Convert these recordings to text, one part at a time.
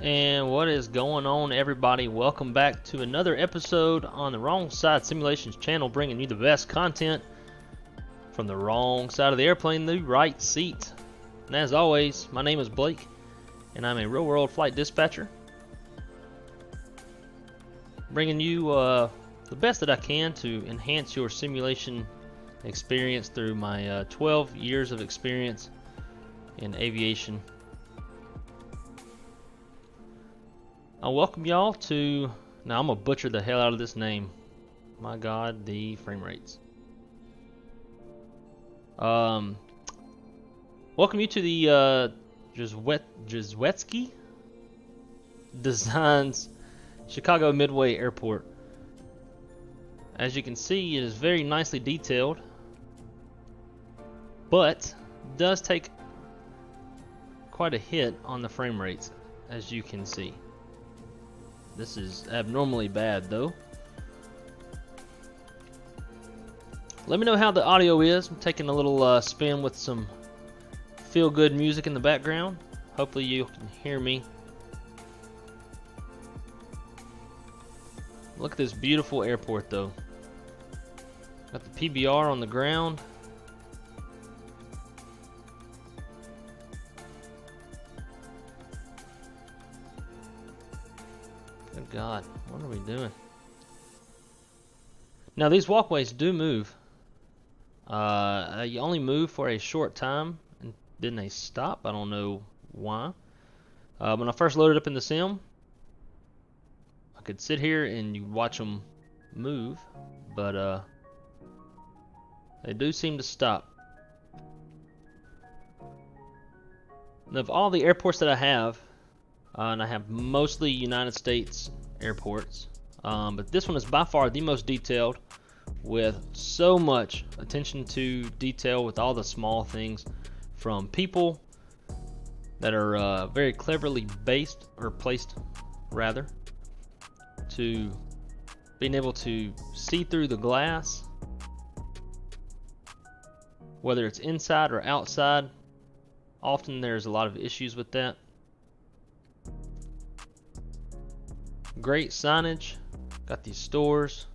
And what is going on, everybody? Welcome back to another episode on the Wrong Side Simulations channel, bringing you the best content from the wrong side of the airplane, the right seat. And as always, my name is Blake, and I'm a real-world flight dispatcher, bringing you the best that I can to enhance your simulation experience through my 12 years of experience in aviation. I welcome y'all to, now I'm going to butcher the hell out of this name. My God, the frame rates. Welcome you to the Drzewiecki Design Chicago Midway Airport. As you can see, it is very nicely detailed, but does take quite a hit on the frame rates, as you can see. This is abnormally bad, though. Let me know how the audio is. I'm taking a little spin with some feel-good music in the background. Hopefully you can hear me. Look at this beautiful airport, though. Got the PBR on the ground. Good God, what are we doing? Now these walkways do move. You only move for a short time, and then they stop. I don't know why. When I first loaded up in the sim, I could sit here and you watch them move, but they do seem to stop. And of all the airports that I have, and I have mostly United States airports, but this one is by far the most detailed, with so much attention to detail with all the small things, from people that are very cleverly placed rather, to being able to see through the glass, whether it's inside or outside. Often there's a lot of issues with that. Great signage, got these stores.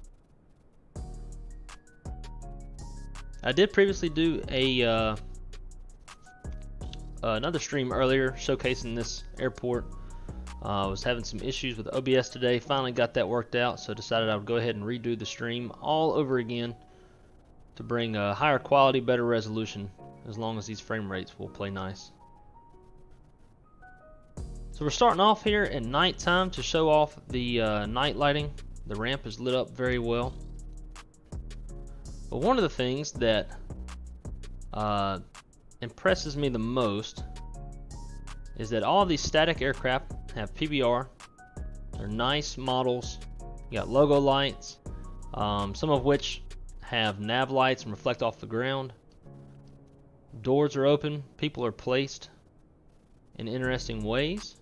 I did previously do a another stream earlier showcasing this airport. I was having some issues with OBS today, finally got that worked out, so decided I would go ahead and redo the stream all over again to bring a higher quality, better resolution, as long as these frame rates will play nice. So we're starting off here at nighttime to show off the night lighting. The ramp is lit up very well. But one of the things that impresses me the most is that all these static aircraft have PBR. They're nice models. You got logo lights, some of which have nav lights and reflect off the ground. Doors are open. People are placed in interesting ways,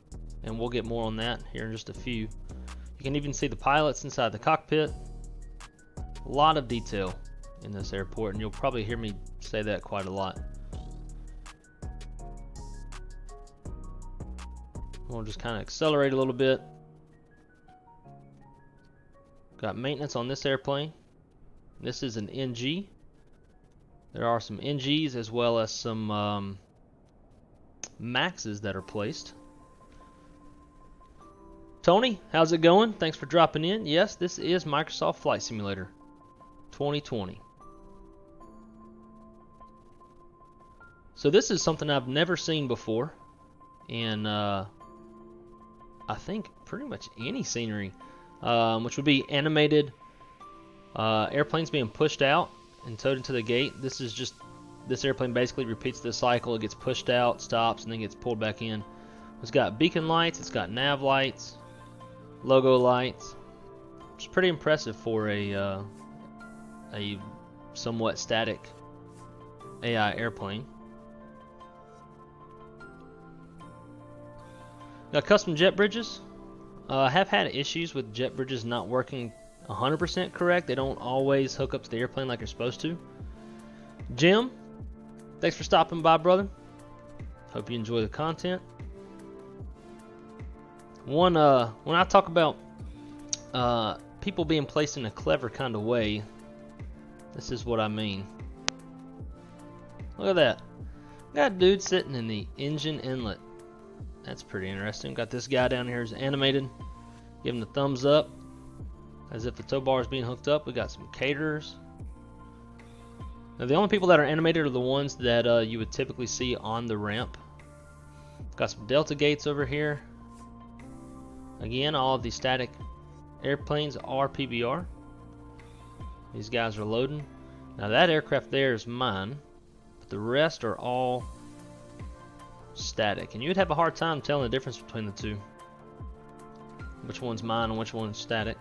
and we'll get more on that here in just a few. You can even see the pilots inside the cockpit. A lot of detail in this airport, and you'll probably hear me say that quite a lot. We'll just kind of accelerate a little bit. Got maintenance on this airplane. This is an NG. There are some NGs as well as some Maxes that are placed. Tony, how's it going? Thanks for dropping in. Yes, this is Microsoft Flight Simulator 2020. So this is something I've never seen before, and I think pretty much any scenery, which would be animated airplanes being pushed out and towed into the gate. This airplane basically repeats the cycle. It gets pushed out, stops, and then gets pulled back in. It's got beacon lights, it's got nav lights, logo lights. It's pretty impressive for a somewhat static AI airplane. Got custom jet bridges. I have had issues with jet bridges not working 100% correct. They don't always hook up to the airplane like they're supposed to. Jim, thanks for stopping by, brother. Hope you enjoy the content. When I talk about people being placed in a clever kind of way, this is what I mean. Look at that. Got a dude sitting in the engine inlet. That's pretty interesting. Got this guy down here who's animated. Give him the thumbs up as if the tow bar is being hooked up. We got some caterers. Now the only people that are animated are the ones that you would typically see on the ramp. Got some Delta gates over here. Again, all of these static airplanes are PBR. These guys are loading. Now that aircraft there is mine, but the rest are all static, and you would have a hard time telling the difference between the two. Which one's mine and which one's static.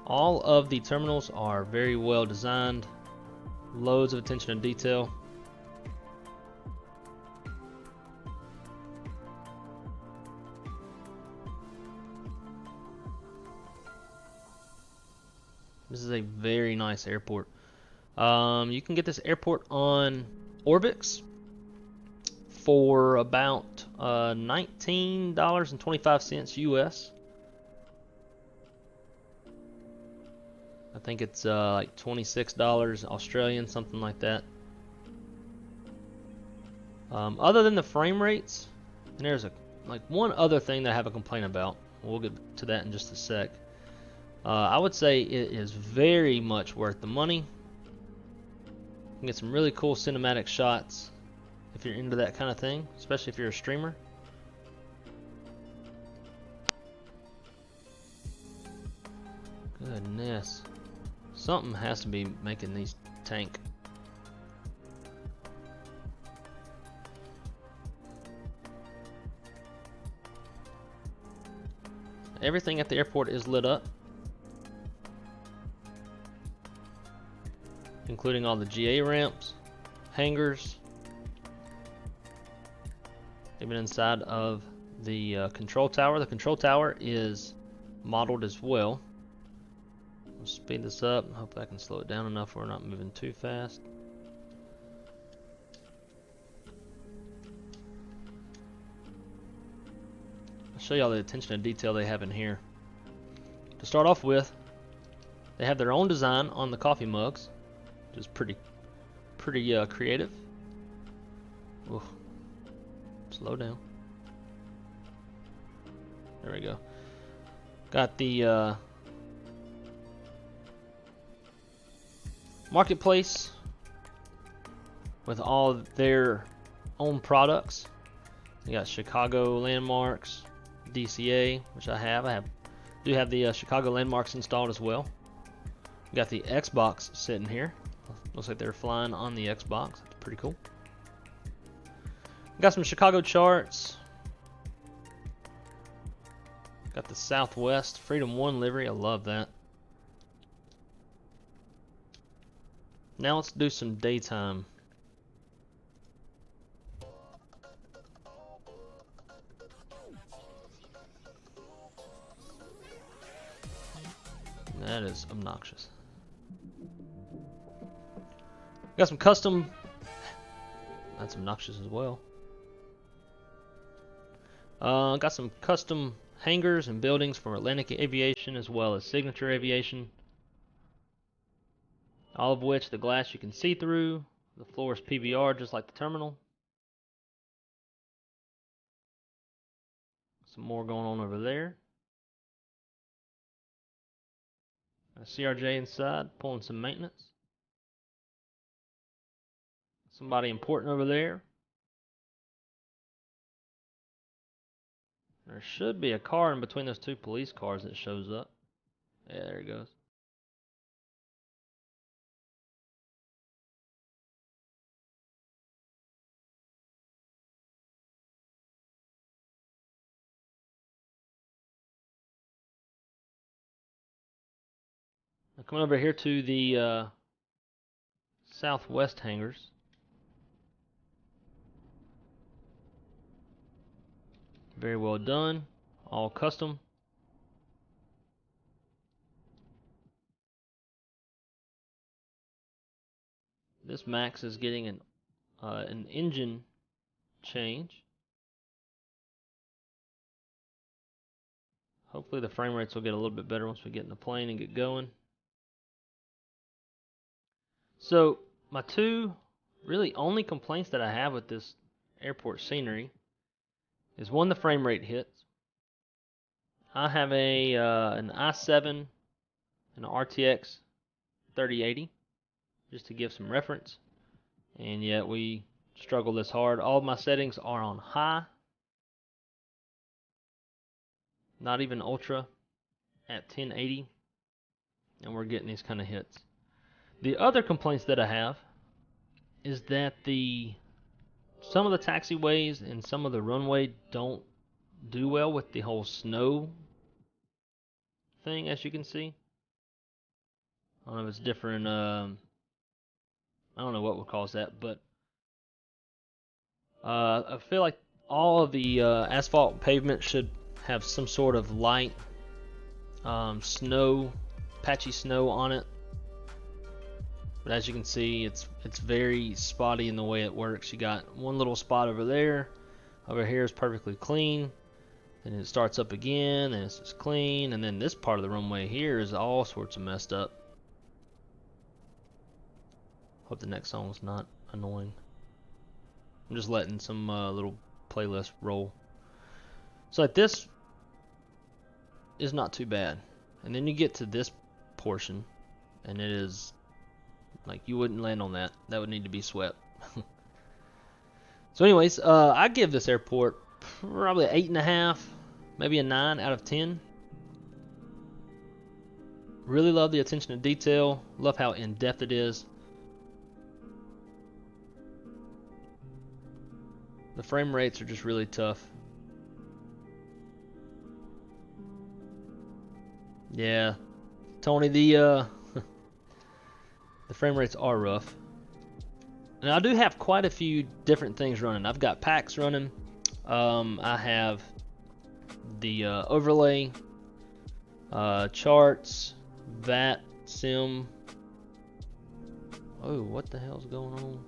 All of the terminals are very well designed. Loads of attention to detail. This is a very nice airport. You can get this airport on Orbix for about $19.25 US. I think it's like $26 Australian, something like that. Other than the frame rates, and there's one other thing that I have a complaint about. We'll get to that in just a sec. I would say it is very much worth the money. You can get some really cool cinematic shots if you're into that kind of thing, especially if you're a streamer. Goodness. Something has to be making these tank. Everything at the airport is lit up, including all the GA ramps, hangars, even inside of the control tower. The control tower is modeled as well. We'll speed this up. Hope I can slow it down enough where we're not moving too fast. I'll show you all the attention to detail they have in here. To start off with, they have their own design on the coffee mugs, which is pretty creative. Oof. Slow down. There we go. Got the marketplace with all of their own products. You got Chicago landmarks, DCA, which I do have the Chicago landmarks installed as well. We got the Xbox sitting here. Looks like they're flying on the Xbox. That's pretty cool. Got some Chicago charts. Got the Southwest Freedom 1 livery. I love that. Now let's do some daytime. That is obnoxious. Got some custom. That's obnoxious as well. Got some custom hangars and buildings for Atlantic Aviation as well as Signature Aviation. all of which the glass you can see through. The floor is PBR just like the terminal. Some more going on over there. A CRJ inside, pulling some maintenance. Somebody important over there. There should be a car in between those two police cars that shows up. Yeah, there it goes. Now coming over here to the southwest hangars. Very well done. All custom. This Max is getting an engine change. Hopefully the frame rates will get a little bit better once we get in the plane and get going. So my two really only complaints that I have with this airport scenery is one, the frame rate hits. I have an i7 and an RTX 3080 just to give some reference, and yet we struggle this hard. All of my settings are on high, not even ultra, at 1080, and we're getting these kind of hits. The other complaints that I have is that some of the taxiways and some of the runway don't do well with the whole snow thing, as you can see. I don't know if it's different, I don't know what would cause that, but I feel like all of the asphalt pavement should have some sort of light snow, patchy snow on it. But as you can see, it's very spotty in the way it works. You got one little spot over there. Over here is perfectly clean. And it starts up again, and it's just clean. And then this part of the runway here is all sorts of messed up. Hope the next song's not annoying. I'm just letting some little playlist roll. So like this is not too bad. And then you get to this portion, and it is like you wouldn't land on that. That would need to be swept. So anyways, I give this airport probably 8.5, maybe a 9 out of 10. Really love the attention to detail. Love how in-depth it is. The frame rates are just really tough. Yeah, Tony, the frame rates are rough. And I do have quite a few different things running. I've got packs running. I have the overlay, charts, VAT, sim. Oh, what the hell's going on?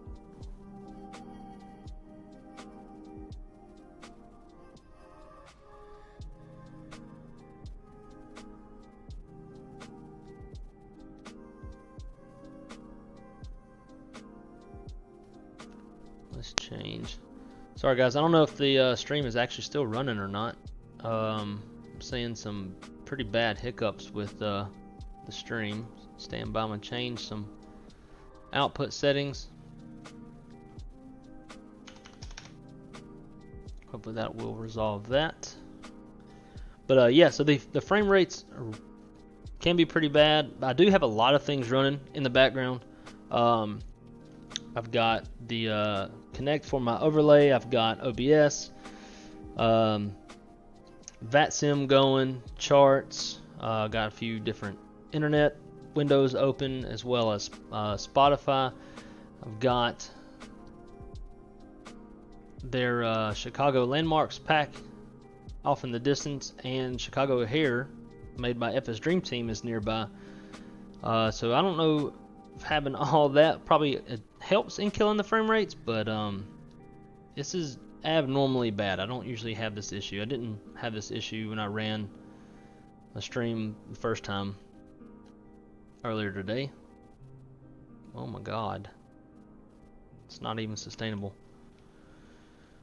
Let's change. Sorry guys, I don't know if the stream is actually still running or not. I'm seeing some pretty bad hiccups with the stream. Stand by, I'm gonna change some output settings. Hopefully that will resolve that. But yeah, so the frame rates can be pretty bad. I do have a lot of things running in the background. I've got the Connect for my overlay. I've got OBS, VATSIM going, charts. Got a few different internet windows open, as well as Spotify. I've got their Chicago Landmarks pack off in the distance, and Chicago Hair, made by FS Dream Team, is nearby. So I don't know if having all that probably it helps in killing the frame rates, but this is abnormally bad. I don't usually have this issue. I didn't have this issue when I ran a stream the first time earlier today. Oh my god. It's not even sustainable.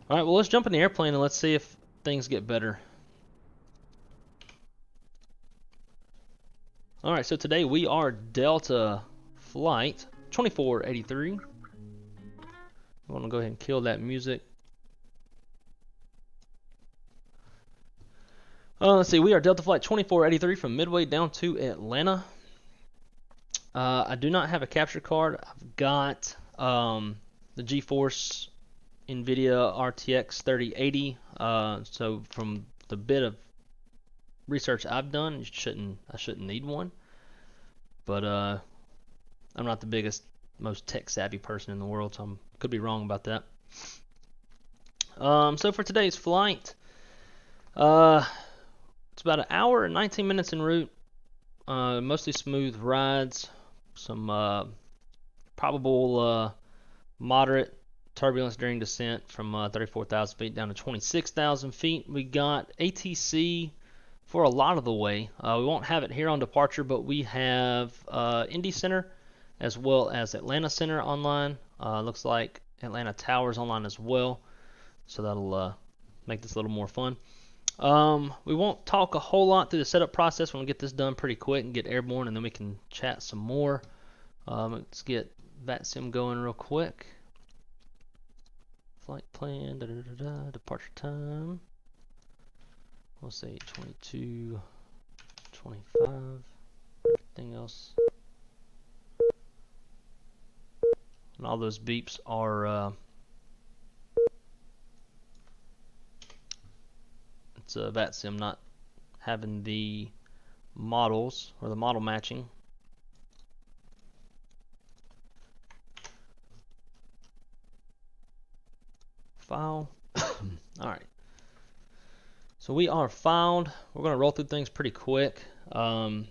Alright, well let's jump in the airplane and let's see if things get better. Alright, so today we are Delta Flight 2483. I want to go ahead and kill that music. Let's see, we are Delta Flight 2483 from Midway down to Atlanta. I do not have a capture card. I've got the GeForce NVIDIA RTX 3080. So from the bit of research I've done, I shouldn't need one. But I'm not the biggest, most tech savvy person in the world, so I could be wrong about that. So for today's flight, it's about an hour and 19 minutes en route. Mostly smooth rides. Some probable moderate turbulence during descent from 34,000 feet down to 26,000 feet. We got ATC for a lot of the way. We won't have it here on departure, but we have Indy Center as well as Atlanta Center online. Looks like Atlanta Towers online as well, so that'll make this a little more fun. We won't talk a whole lot through the setup process. We're going to get this done pretty quick and get airborne, and then we can chat some more. Let's get VATSIM going real quick. Flight plan, departure time. We'll say 22, 25, everything else. And all those beeps are it's VATSIM not having the models or the model matching. File. Alright. So we are filed. We're going to roll through things pretty quick. Do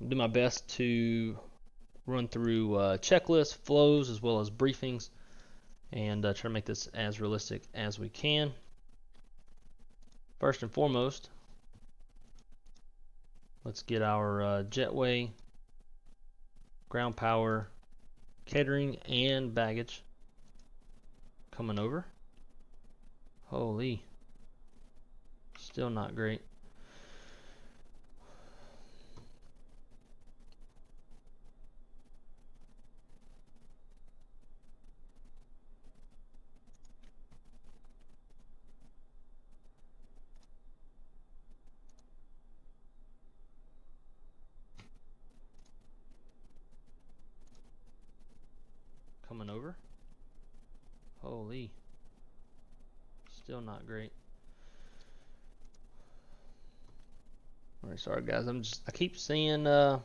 my best to run through checklists, flows, as well as briefings, and try to make this as realistic as we can. First and foremost, let's get our jetway, ground power, catering, and baggage coming over. Holy, still not great. Coming over. Holy, still not great. Alright, sorry guys, I keep seeing like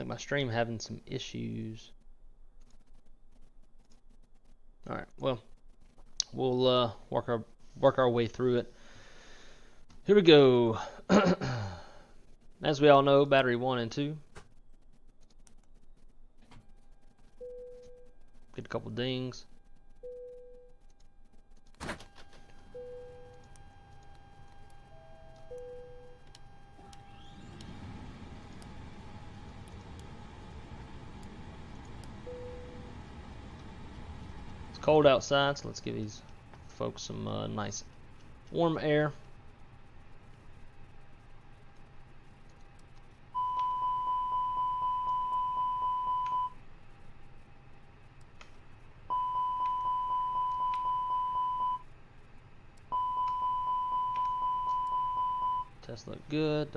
my stream having some issues. Alright, well, we'll work our way through it. Here we go. As we all know, battery 1 and 2. Get a couple dings. It's cold outside, so let's give these folks some nice warm air. Test look good.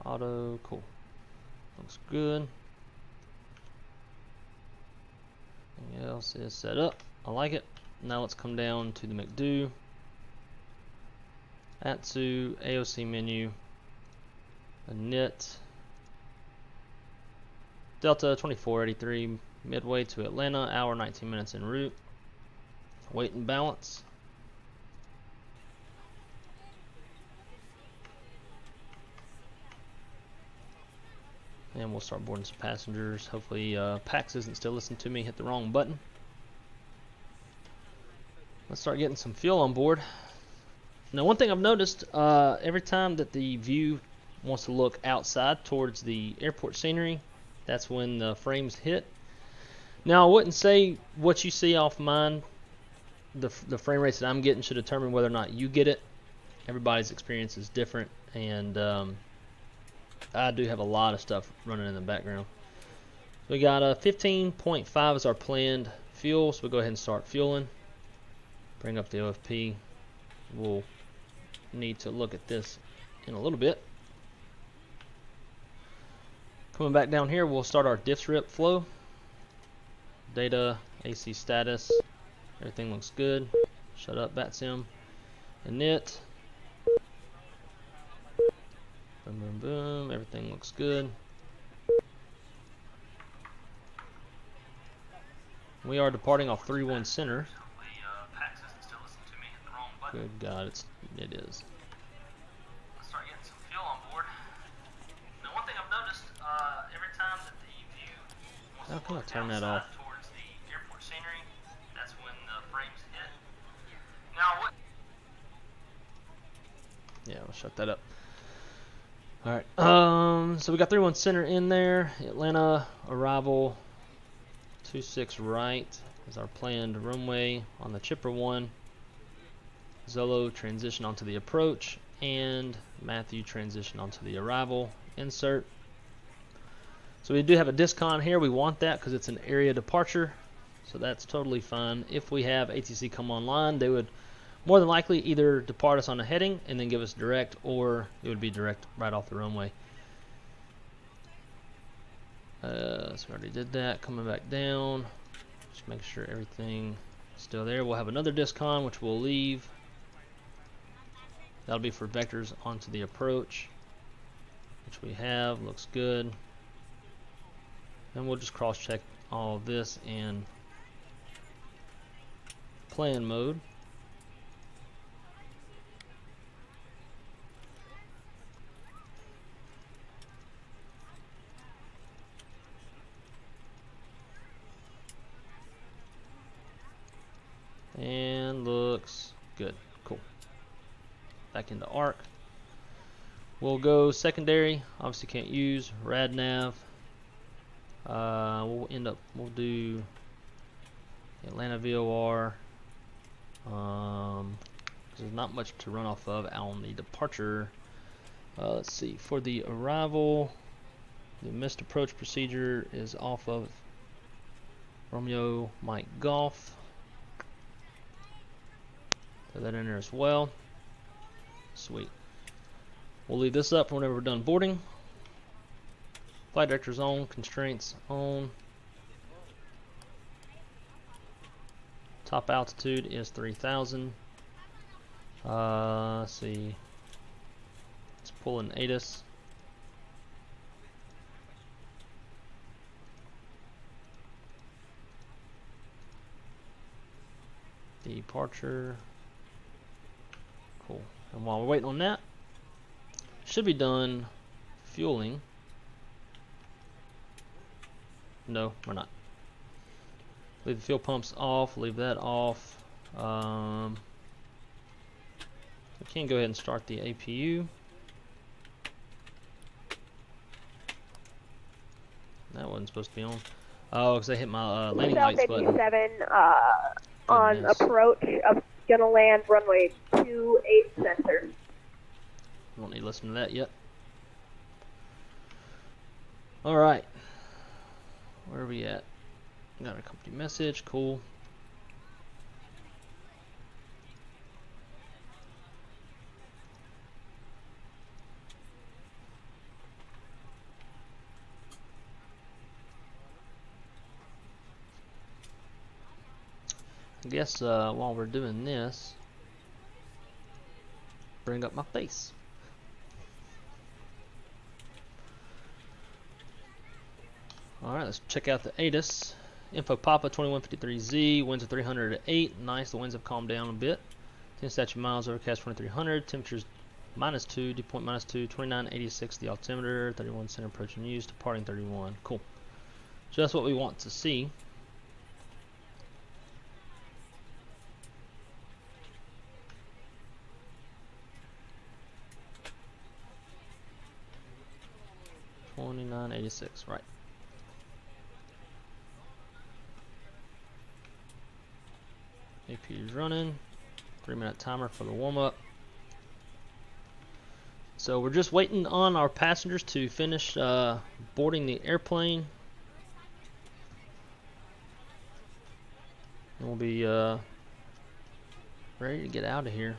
Auto, cool. Looks good. Anything else is set up. I like it. Now let's come down to the MTHEW. ATSU, AOC menu, init. Delta 2483, Midway to Atlanta, hour 19 minutes en route. Weight and balance. And we'll start boarding some passengers. Hopefully PAX isn't still listening to me, hit the wrong button. Let's start getting some fuel on board. Now one thing I've noticed, every time that the view wants to look outside towards the airport scenery, that's when the frames hit. Now I wouldn't say what you see off mine, the frame rates that I'm getting should determine whether or not you get it. Everybody's experience is different, and I do have a lot of stuff running in the background. So we got 15.5 is our planned fuel, so we'll go ahead and start fueling. Bring up the OFP. We'll need to look at this in a little bit. Coming back down here, we'll start our diff strip flow. Data, AC status, everything looks good. Shut up, BatSim. Init. Boom, boom, boom. Everything looks good. We are departing off 31 center. Good God, it is. Let's start getting some fuel on board. Now, one thing I've noticed, every time that the view wants to look turn that off? towards the airport scenery, that's when the frames hit. Now, what? Yeah, we'll shut that up. Alright, so we got 31 center in there. Atlanta arrival 26 right is our planned runway on the chipper 1. Zolo transition onto the approach, and MTHEW transition onto the arrival insert. So we do have a discon here. We want that because it's an area departure, so that's totally fine. If we have ATC come online, they would more than likely either depart us on a heading and then give us direct, or it would be direct right off the runway. So we already did that. Coming back down, just make sure everything is still there. We'll have another discon, which we'll leave. That'll be for vectors onto the approach, which we have. Looks good. And we'll just cross-check all of this in plan mode. And looks good. Cool. Back into arc. We'll go secondary. Obviously can't use radnav. We'll do Atlanta VOR. There's not much to run off of on the departure. Let's see. For the arrival, the missed approach procedure is off of Romeo Mike Golf. Put that in there as well. Sweet. We'll leave this up whenever we're done boarding. Flight directors on, constraints on. Top altitude is 3,000. Let's see. Let's pull an Addons. Departure. Cool. And while we're waiting on that, should be done fueling. No, we're not. Leave the fuel pumps off, leave that off. We can go ahead and start the APU. That wasn't supposed to be on. Oh, because I hit my landing lights button. 57 on approach. I'm gonna land runway 28 center. Won't need to listen to that yet. Alright. Where are we at? Got a company message. Cool. I guess while we're doing this, bring up my face. Alright, let's check out the Addons. Info Papa 2153Z, winds of 308. Nice, the winds have calmed down a bit. 10 statute miles, overcast 2300. Temperatures -2, dew point -2, 2986 the altimeter, 31 center approach and use, departing 31. Cool. So that's what we want to see. 2986, right. APU is running. 3-minute timer for the warm-up. So we're just waiting on our passengers to finish boarding the airplane. And we'll be ready to get out of here.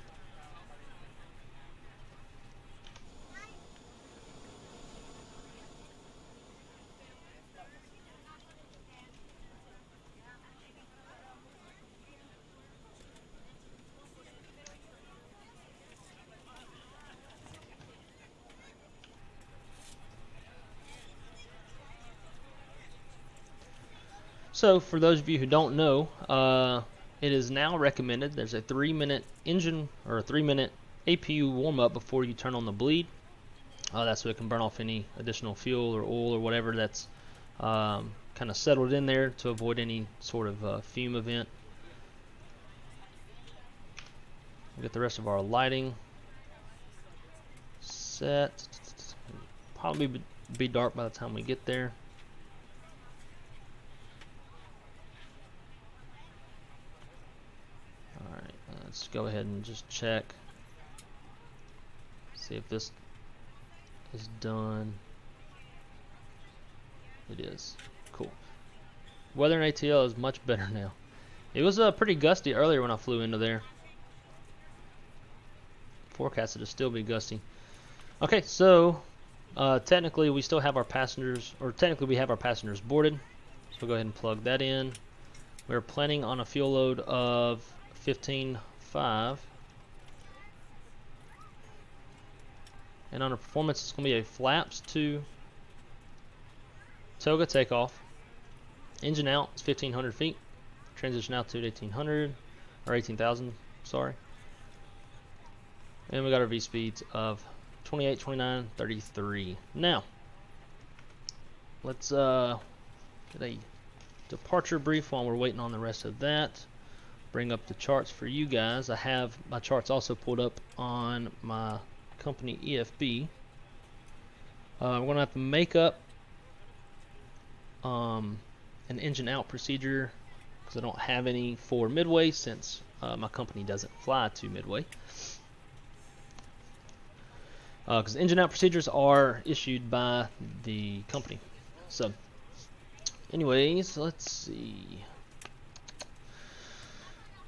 So, for those of you who don't know, it is now recommended there's a 3-minute engine or a 3-minute APU warm-up before you turn on the bleed. That's so it can burn off any additional fuel or oil or whatever that's kind of settled in there to avoid any sort of fume event. We'll get the rest of our lighting set. Probably be dark by the time we get there. Let's go ahead and just check. See if this is done. It is. Cool. Weather in ATL is much better now. It was pretty gusty earlier when I flew into there. Forecasted to still be gusty. Okay, so technically we still have our passengers, or technically we have our passengers boarded. So we'll go ahead and plug that in. We're planning on a fuel load of 15.5, and on a performance it's going to be a flaps to toga takeoff. Engine out is 1500 feet, transition altitude 1800 or 18,000, sorry, and we got our V speeds of 28, 29, 33. Now let's get a departure brief while we're waiting on the rest of that. Bring up the charts for you guys. I have my charts also pulled up on my company EFB. We're going to have to make up an engine out procedure because I don't have any for Midway since my company doesn't fly to Midway. Because engine out procedures are issued by the company. So, anyways, let's see.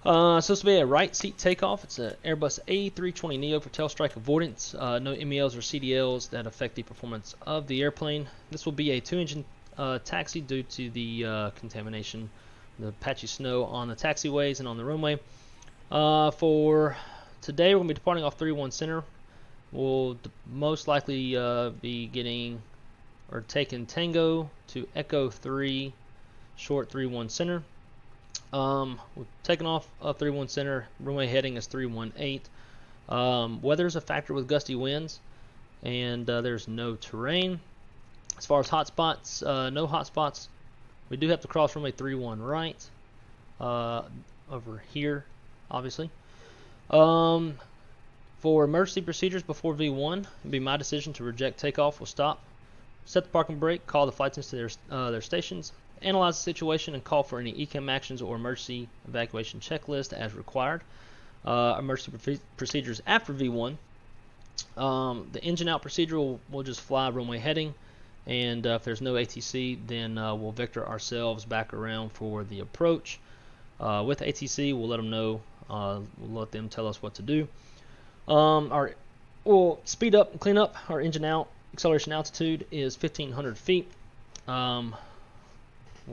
So this will be a right seat takeoff. It's an Airbus A320neo for tail strike avoidance. No MELs or CDLs that affect the performance of the airplane. This will be a 2-engine taxi due to the contamination, the patchy snow on the taxiways and on the runway. For today, we're going to be departing off 31 center. We'll most likely be getting or taking Tango to Echo 3, short 31 center. We're taking off 31 center. Runway heading is 318. Weather is a factor with gusty winds, and there's no terrain. As far as hotspots, no hotspots. We do have to cross runway 31 right over here, obviously. For emergency procedures before V1, it'd be my decision to reject takeoff. We'll stop, set the parking brake, call the flight attendants to their stations, analyze the situation, and call for any ECAM actions or emergency evacuation checklist as required. Emergency procedures after V1. The engine out procedure will just fly runway heading, and if there's no ATC, then we'll vector ourselves back around for the approach. With ATC, we'll let them know. We'll let them tell us what to do. We'll speed up and clean up. Our engine out acceleration altitude is 1500 feet. Well,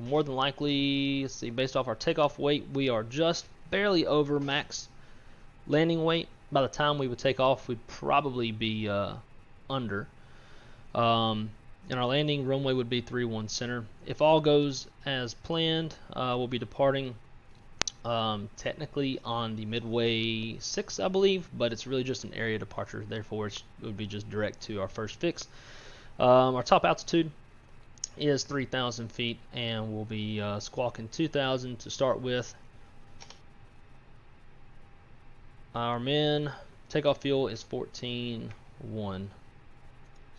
more than likely, let's see, based off our takeoff weight, we are just barely over max landing weight. By the time we would take off, we'd probably be under. And our landing runway would be 31 center. If all goes as planned, we'll be departing technically on the Midway 6, I believe, but it's really just an area departure. Therefore, it would be just direct to our first fix. Our top altitude is 3,000 feet, and we'll be squawking 2,000 to start with. Our min takeoff fuel is 14.1.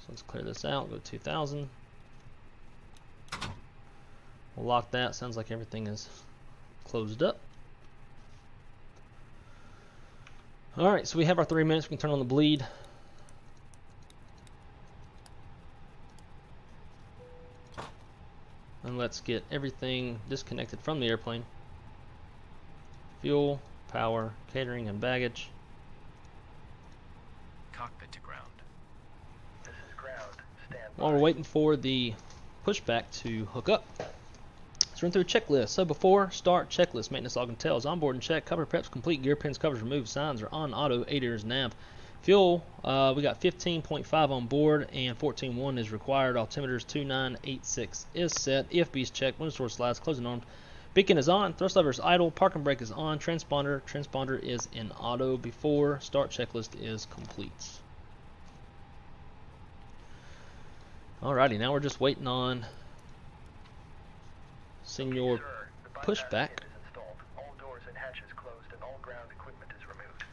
So let's clear this out, go 2000. We'll lock that. Sounds like everything is closed up. Alright, so we have our 3 minutes. We can turn on the bleed. And let's get everything disconnected from the airplane. Fuel, power, catering, and baggage. Cockpit to ground. This is ground. Stand by. While we're waiting for the pushback to hook up, let's run through a checklist. So before start, checklist, maintenance log and tells, onboard and check, cover preps complete, gear pins, covers removed, signs are on, auto, ADIRS, nav. Fuel, we got 15.5 on board and 14.1 is required. Altimeters 2986 is set. EFB is checked. Window door slides, closing arms. Beacon is on. Thrust lever is idle. Parking brake is on. Transponder is in auto. Before start, checklist is complete. Alrighty, now we're just waiting on Senior Sir, the bypass pushback. gate is installed. All doors and hatches closed and all ground equipment is removed.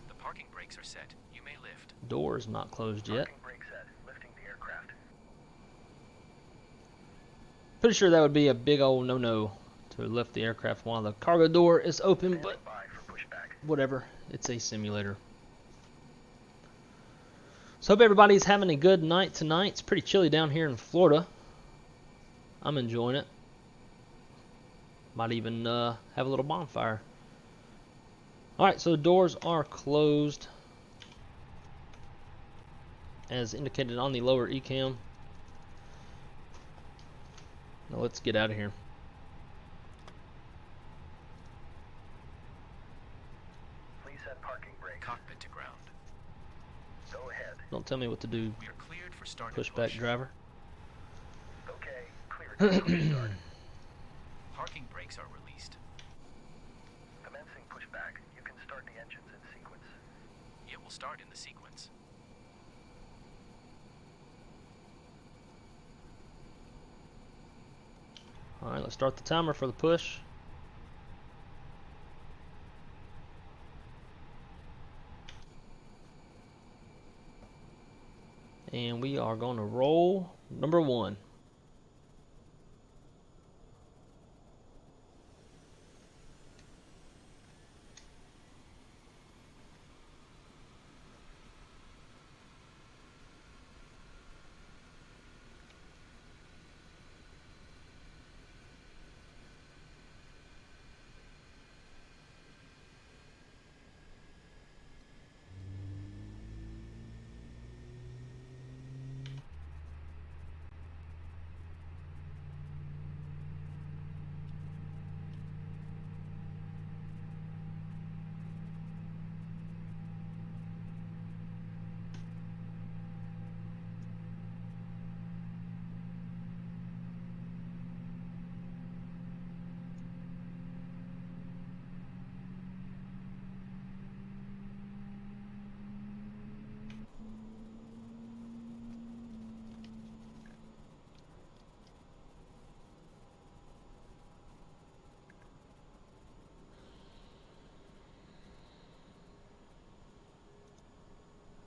The parking brakes are set. You may lift. Doors not closed yet. Parking brake set. Lifting the aircraft. Pretty sure that would be a big old no-no to lift the aircraft while the cargo door is open, but Stand by for pushback. whatever. It's a simulator. So hope everybody's having a good night tonight. It's pretty chilly down here in Florida. I'm enjoying it. Might even have a little bonfire. Alright, so the doors are closed as indicated on the lower ECAM. Now let's get out of here. Please set parking brakes. Cockpit to ground. Go ahead. Don't tell me what to do, We are cleared for start and pushback push. driver. Okay. Clear to start. Parking brakes are released. Commencing pushback. You can start the engines in sequence. It will start in the sequence. Alright, let's start the timer for the push. And we are going to roll number 1.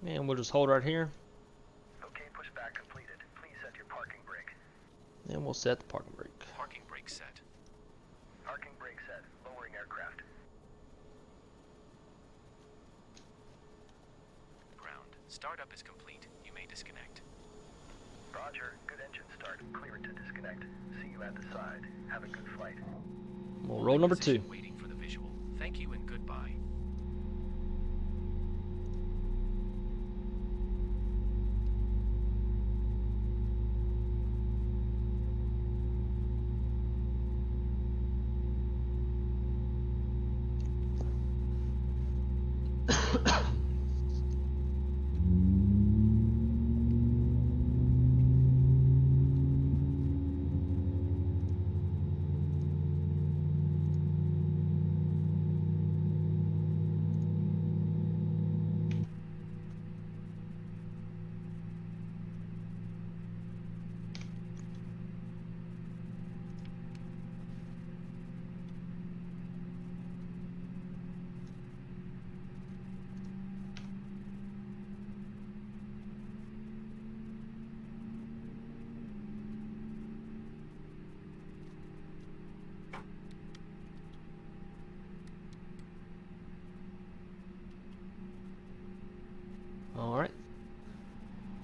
And we'll just hold right here. Okay, pushback completed. Please set your parking brake. And we'll set the parking brake. Parking brake set. Parking brake set. Lowering aircraft. Ground. Startup is complete. You may disconnect. Roger. Good engine start. Clear to disconnect. See you at the side. Have a good flight. We'll roll number 2. Position waiting for the visual. Thank you and goodbye.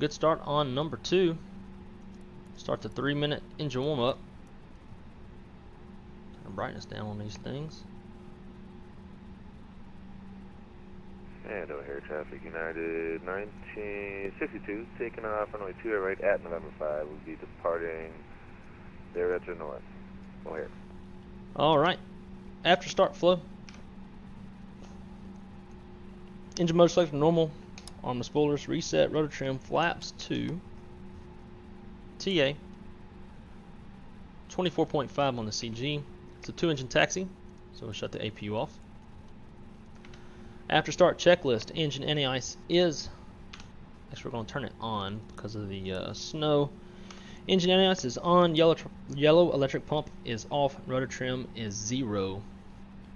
good start on number 2. Start the 3-minute engine warm up. Turn the brightness down on these things. And over here, traffic United 1962, taking off runway 2 right at November 5. We'll be departing there at your north. Over here. Alright, after start flow. Engine mode selected normal on the spoilers, reset, rudder trim, flaps to TA, 24.5 on the CG. It's a 2-engine taxi, so we'll shut the APU off. After start checklist, engine NEIS is, actually we're going to turn it on because of the snow. Engine NEIS is on, yellow electric pump is off, rudder trim is 0.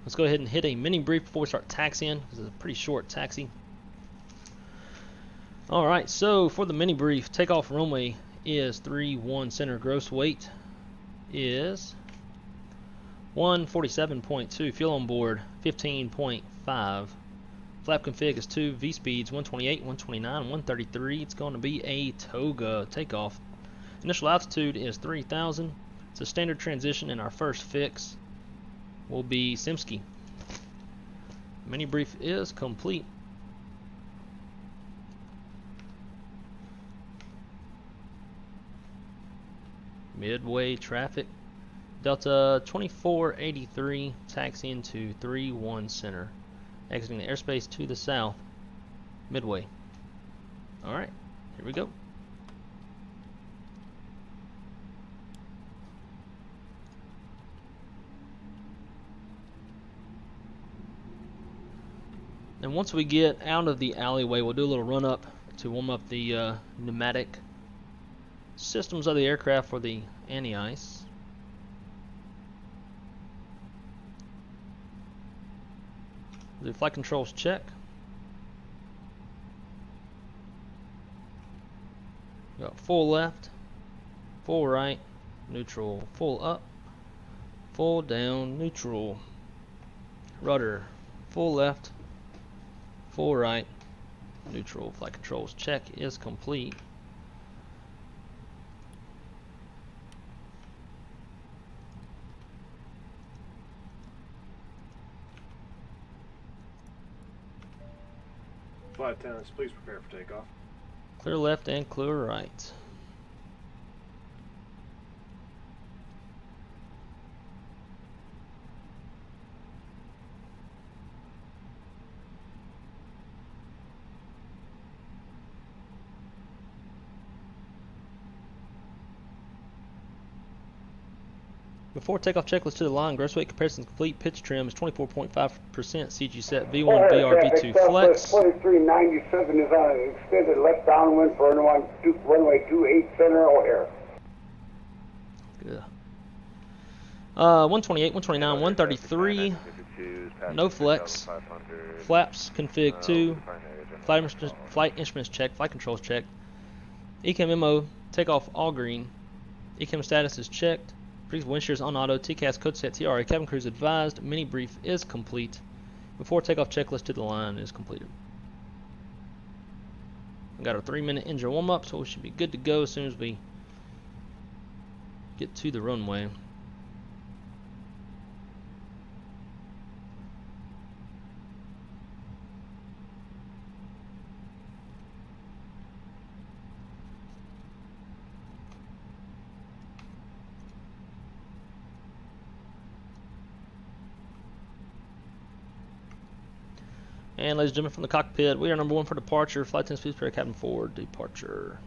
Let's go ahead and hit a mini brief before we start taxiing. This is a pretty short taxi. Alright, so for the mini brief, takeoff runway is 31 center, gross weight is 147.2, fuel on board 15.5, flap config is 2, V speeds 128, 129, 133. It's going to be a toga takeoff. Initial altitude is 3,000. It's a standard transition, and our first fix will be CMSKY. Mini brief is complete. Midway traffic. Delta 2483 taxiing to 31 center. Exiting the airspace to the south. Midway. Alright, here we go. And once we get out of the alleyway, we'll do a little run up to warm up the pneumatic systems of the aircraft for the anti-ice. The flight controls check. Got full left, full right, neutral, full up, full down, neutral, rudder, full left, full right, neutral. Flight controls check is complete. Flight attendants, please prepare for takeoff. Clear left and clear right. Before takeoff checklist to the line, gross weight comparison complete, pitch trim is 24.5%, CG set, V1, VR, V2 flex. 2397 is on an extended left downwind for runway 28 center O'Hare. Good. 128, 129, 133, no flex, flaps config 2, flight instruments check, flight controls checked, ECAM MO, takeoff all green, ECAM status is checked. Previous wind shears on auto, TCAS code set TRA, cabin crews advised, mini brief is complete. Before takeoff checklist to the line is completed. We got our 3-minute engine warm up, so we should be good to go as soon as we get to the runway. And ladies and gentlemen, from the cockpit, we are number 1 for departure. Flight 10 speed, prepare cabin forward, departure.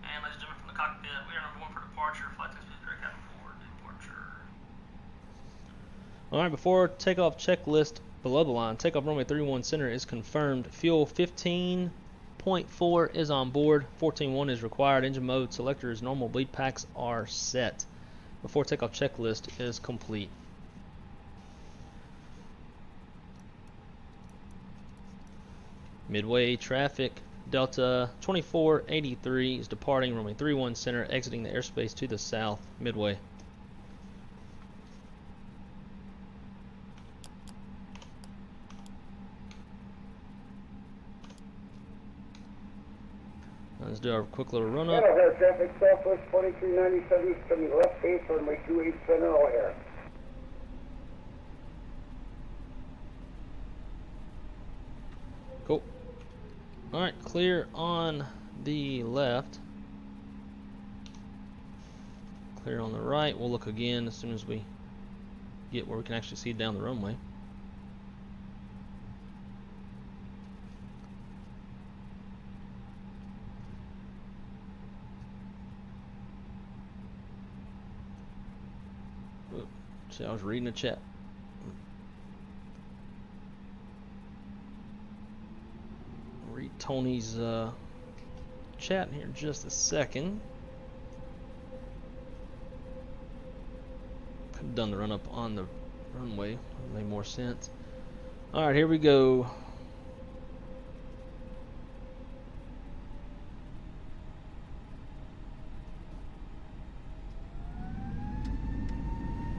And ladies and gentlemen, from the cockpit, we are number 1 for departure. Flight 10 speed, prepare cabin forward, departure. Alright, before takeoff checklist below the line, takeoff runway 31 center is confirmed. Fuel 15.4 is on board. 14.1 is required. Engine mode selectors, normal bleed packs are set. Before takeoff checklist is complete. Midway traffic. Delta 2483 is departing runway 31 center, exiting the airspace to the south. Midway. Let's do our quick little run up. Hello, air traffic, Southwest 4397, turning left base, runway 28 center, O'Hare. Cool. Alright, clear on the left. Clear on the right. We'll look again as soon as we get where we can actually see down the runway. Oop, see, I was reading the chat. Read Tony's chat here in just a second. Could have done the run up on the runway, made more sense. Alright, here we go.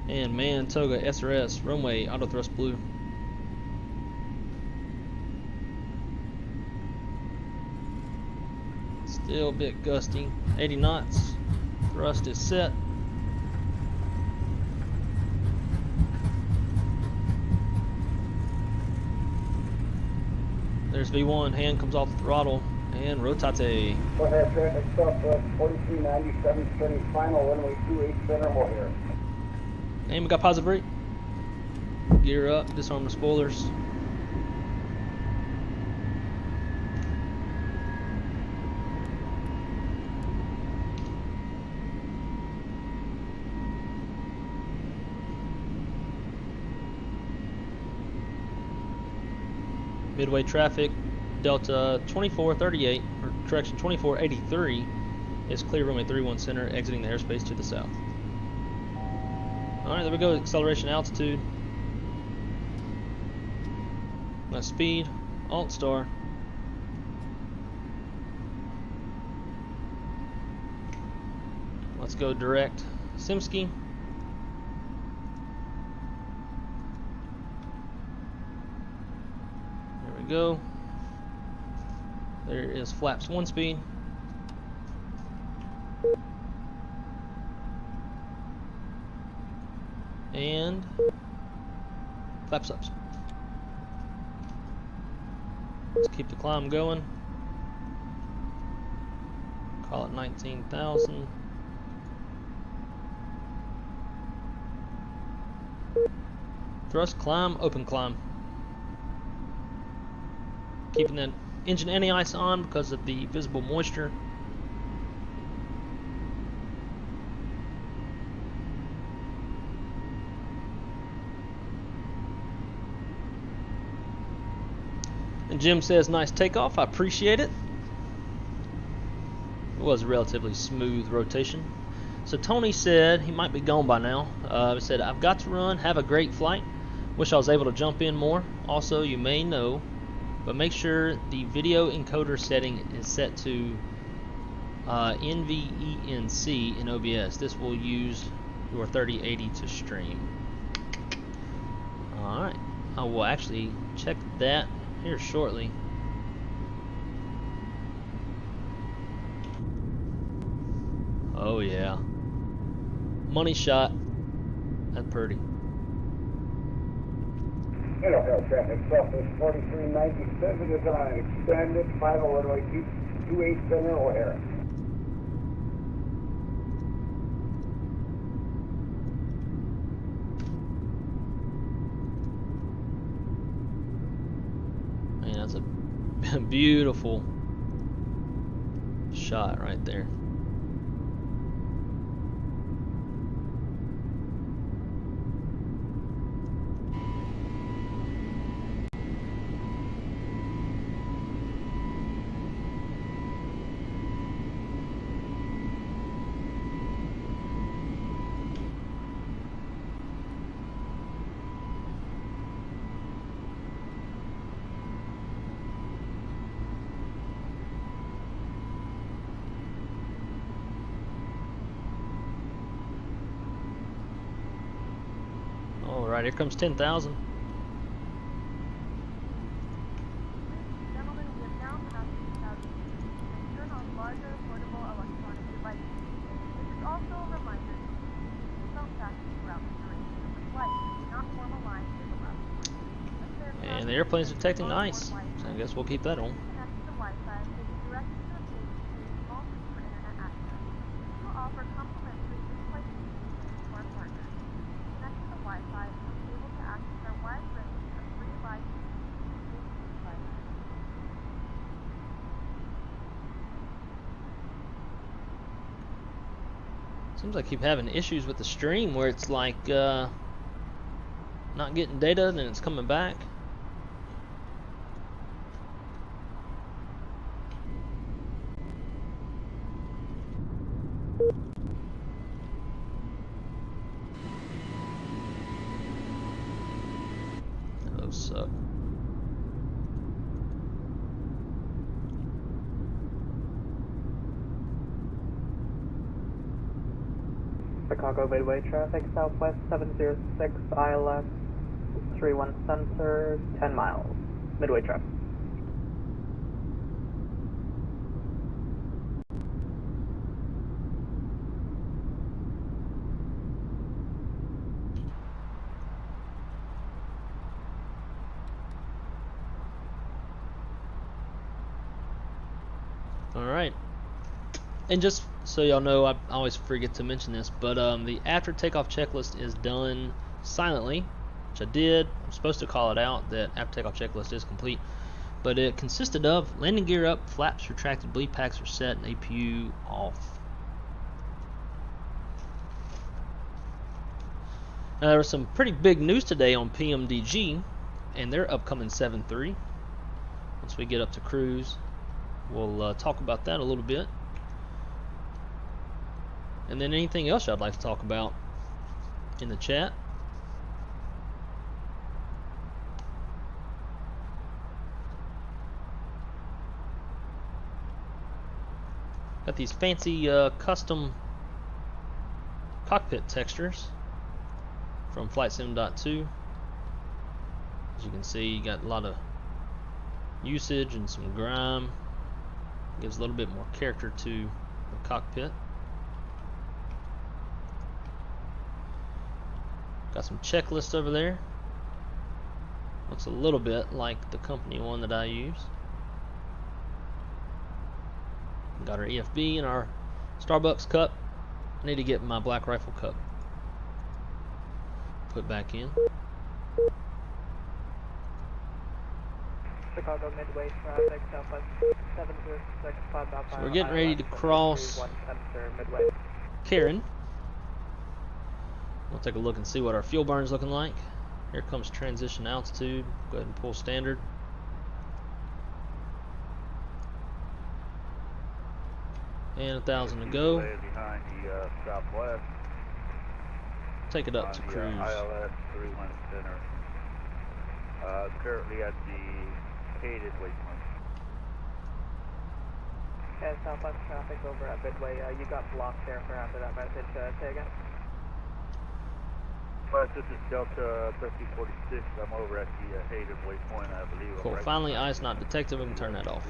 And Mantoga SRS, runway, auto thrust blue. Still a bit gusty. 80 knots. Thrust is set. There's V1. Hand comes off the throttle and rotate. O'Hare traffic, Southwest 4397, turning final, runway 28 center, O'Hare. And we got positive brake. Gear up. Disarm the spoilers. Midway traffic, Delta 2438, or correction 2483, is clear runway 31 center, exiting the airspace to the south. Alright, there we go, acceleration altitude. My speed, Alt star. Let's go direct CMSKY. Go. There is flaps 1 speed. And flaps ups. Let's keep the climb going. Call it 19,000. Thrust climb, open climb. Keeping the engine anti-ice on because of the visible moisture. And Jim says, nice takeoff. I appreciate it. It was a relatively smooth rotation. So Tony said, he might be gone by now. He said, I've got to run. Have a great flight. Wish I was able to jump in more. Also, you may know, but make sure the video encoder setting is set to NVENC in OBS. This will use your 3080 to stream. Alright, I will actually check that here shortly. Oh yeah. Money shot. That's pretty. Hello, air traffic, Southwest 4397, design expanded, final runway 28 center, O'Hare. Man, that's a beautiful shot right there. Alright, here comes 10,000. Gentlemen, we have now passed 10,000 feet. You may turn on larger the airplane's detecting ice, so I guess we'll keep that on. Seems like I keep having issues with the stream where it's like not getting data, then it's coming back. Those suck. Chicago Midway traffic, southwest 706 ILS 31 sensor, 10 miles. Midway traffic. Alright. And just so y'all know, I always forget to mention this, but the after takeoff checklist is done silently, which I did. I'm supposed to call it out that after takeoff checklist is complete, but it consisted of landing gear up, flaps retracted, bleed packs are set, and APU off. Now, there was some pretty big news today on PMDG and their upcoming 7.3. Once we get up to cruise, we'll talk about that a little bit. And then anything else I'd like to talk about in the chat. Got these fancy custom cockpit textures from FlightSim.2. As you can see, you got a lot of usage and some grime. Gives a little bit more character to the cockpit. Got some checklists over there. Looks a little bit like the company one that I use. Got our EFB and our Starbucks cup. I need to get my Black Rifle cup put back in. Chicago Midway traffic, southwest 706 5.5. So we're getting ready to cross CARYN. We'll take a look and see what our fuel burn is looking like. Here comes transition altitude. Go ahead and pull standard. And 1,000 to go. Behind the southwest. Take it up to cruise. ILS 31 center. Currently at the hated waypoint. Yeah, southwest traffic over at Midway. You got blocked there for after that message. Say again. This is Delta 1346. I'm over at the hated waypoint, I believe. Cool. Right Finally, ice not detected. We can turn that off.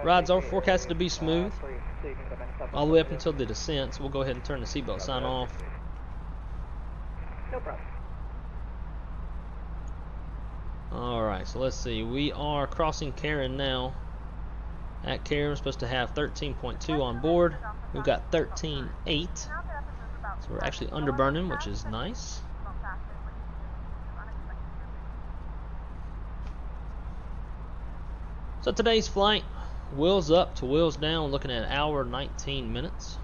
Rides are forecasted to be smooth all the way up until the descent, so we'll go ahead and turn the seatbelt sign off. No problem. Alright, so let's see. We are crossing CARYN now. At CARYN, we're supposed to have 13.2 on board. We've got 13.8. So we're actually underburning, which is nice. So today's flight, wheels up to wheels down, looking at an hour 19 minutes.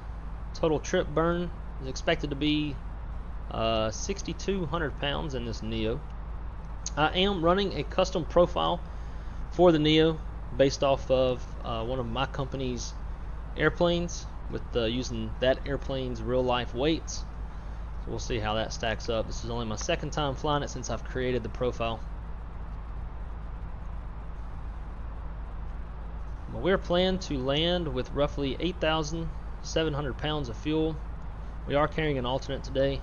Total trip burn is expected to be 6,200 pounds in this Neo. I am running a custom profile for the Neo based off of one of my company's airplanes with using that airplane's real life weights. So we'll see how that stacks up. This is only my second time flying it since I've created the profile. But we're planned to land with roughly 8,700 pounds of fuel. We are carrying an alternate today.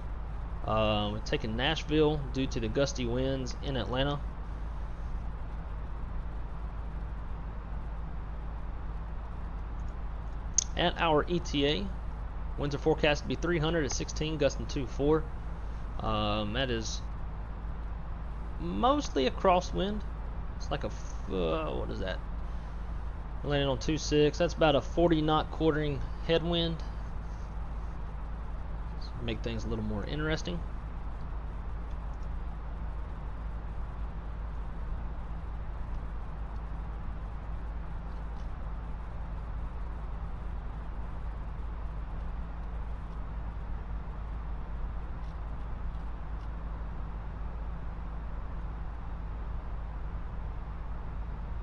We're taking Nashville due to the gusty winds in Atlanta. At our ETA, winds are forecast to be 300 at 16, gusting 2.4. That is mostly a crosswind. It's like a what is that? We're landing on 2.6. That's about a 40 knot quartering headwind. So make things a little more interesting.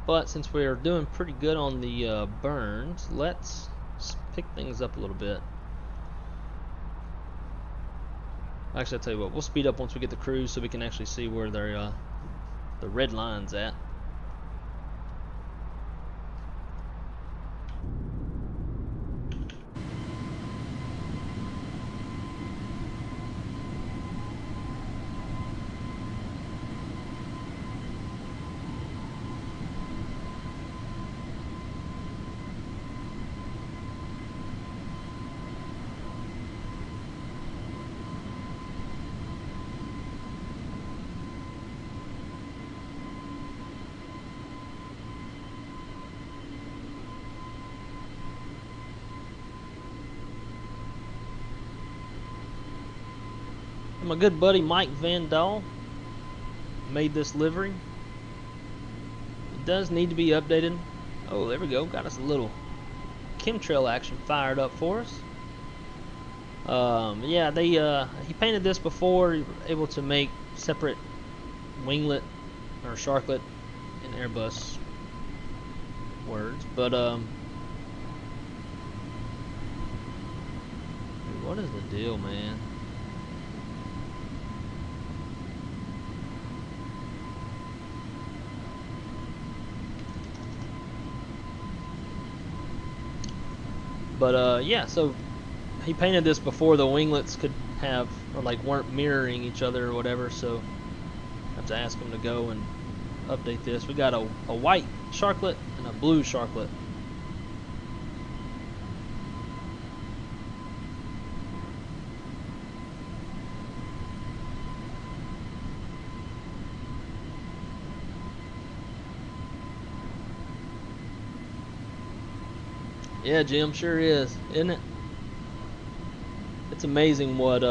But since we're doing pretty good on the burns, let's pick things up a little bit. Actually, I'll tell you what, we'll speed up once we get the cruise so we can actually see where the red line's at. My good buddy Mike Van Dahl made this livery. It does need to be updated. Oh, there we go. Got us a little chemtrail action fired up for us. Yeah, he painted this before. He was able to make separate winglet or sharklet in Airbus words, but what is the deal, man? But yeah, so he painted this before the winglets could have, or like weren't mirroring each other or whatever, so I have to ask him to go and update this. We got a white sharklet and a blue sharklet. Yeah, Jim, sure is, isn't it? It's amazing what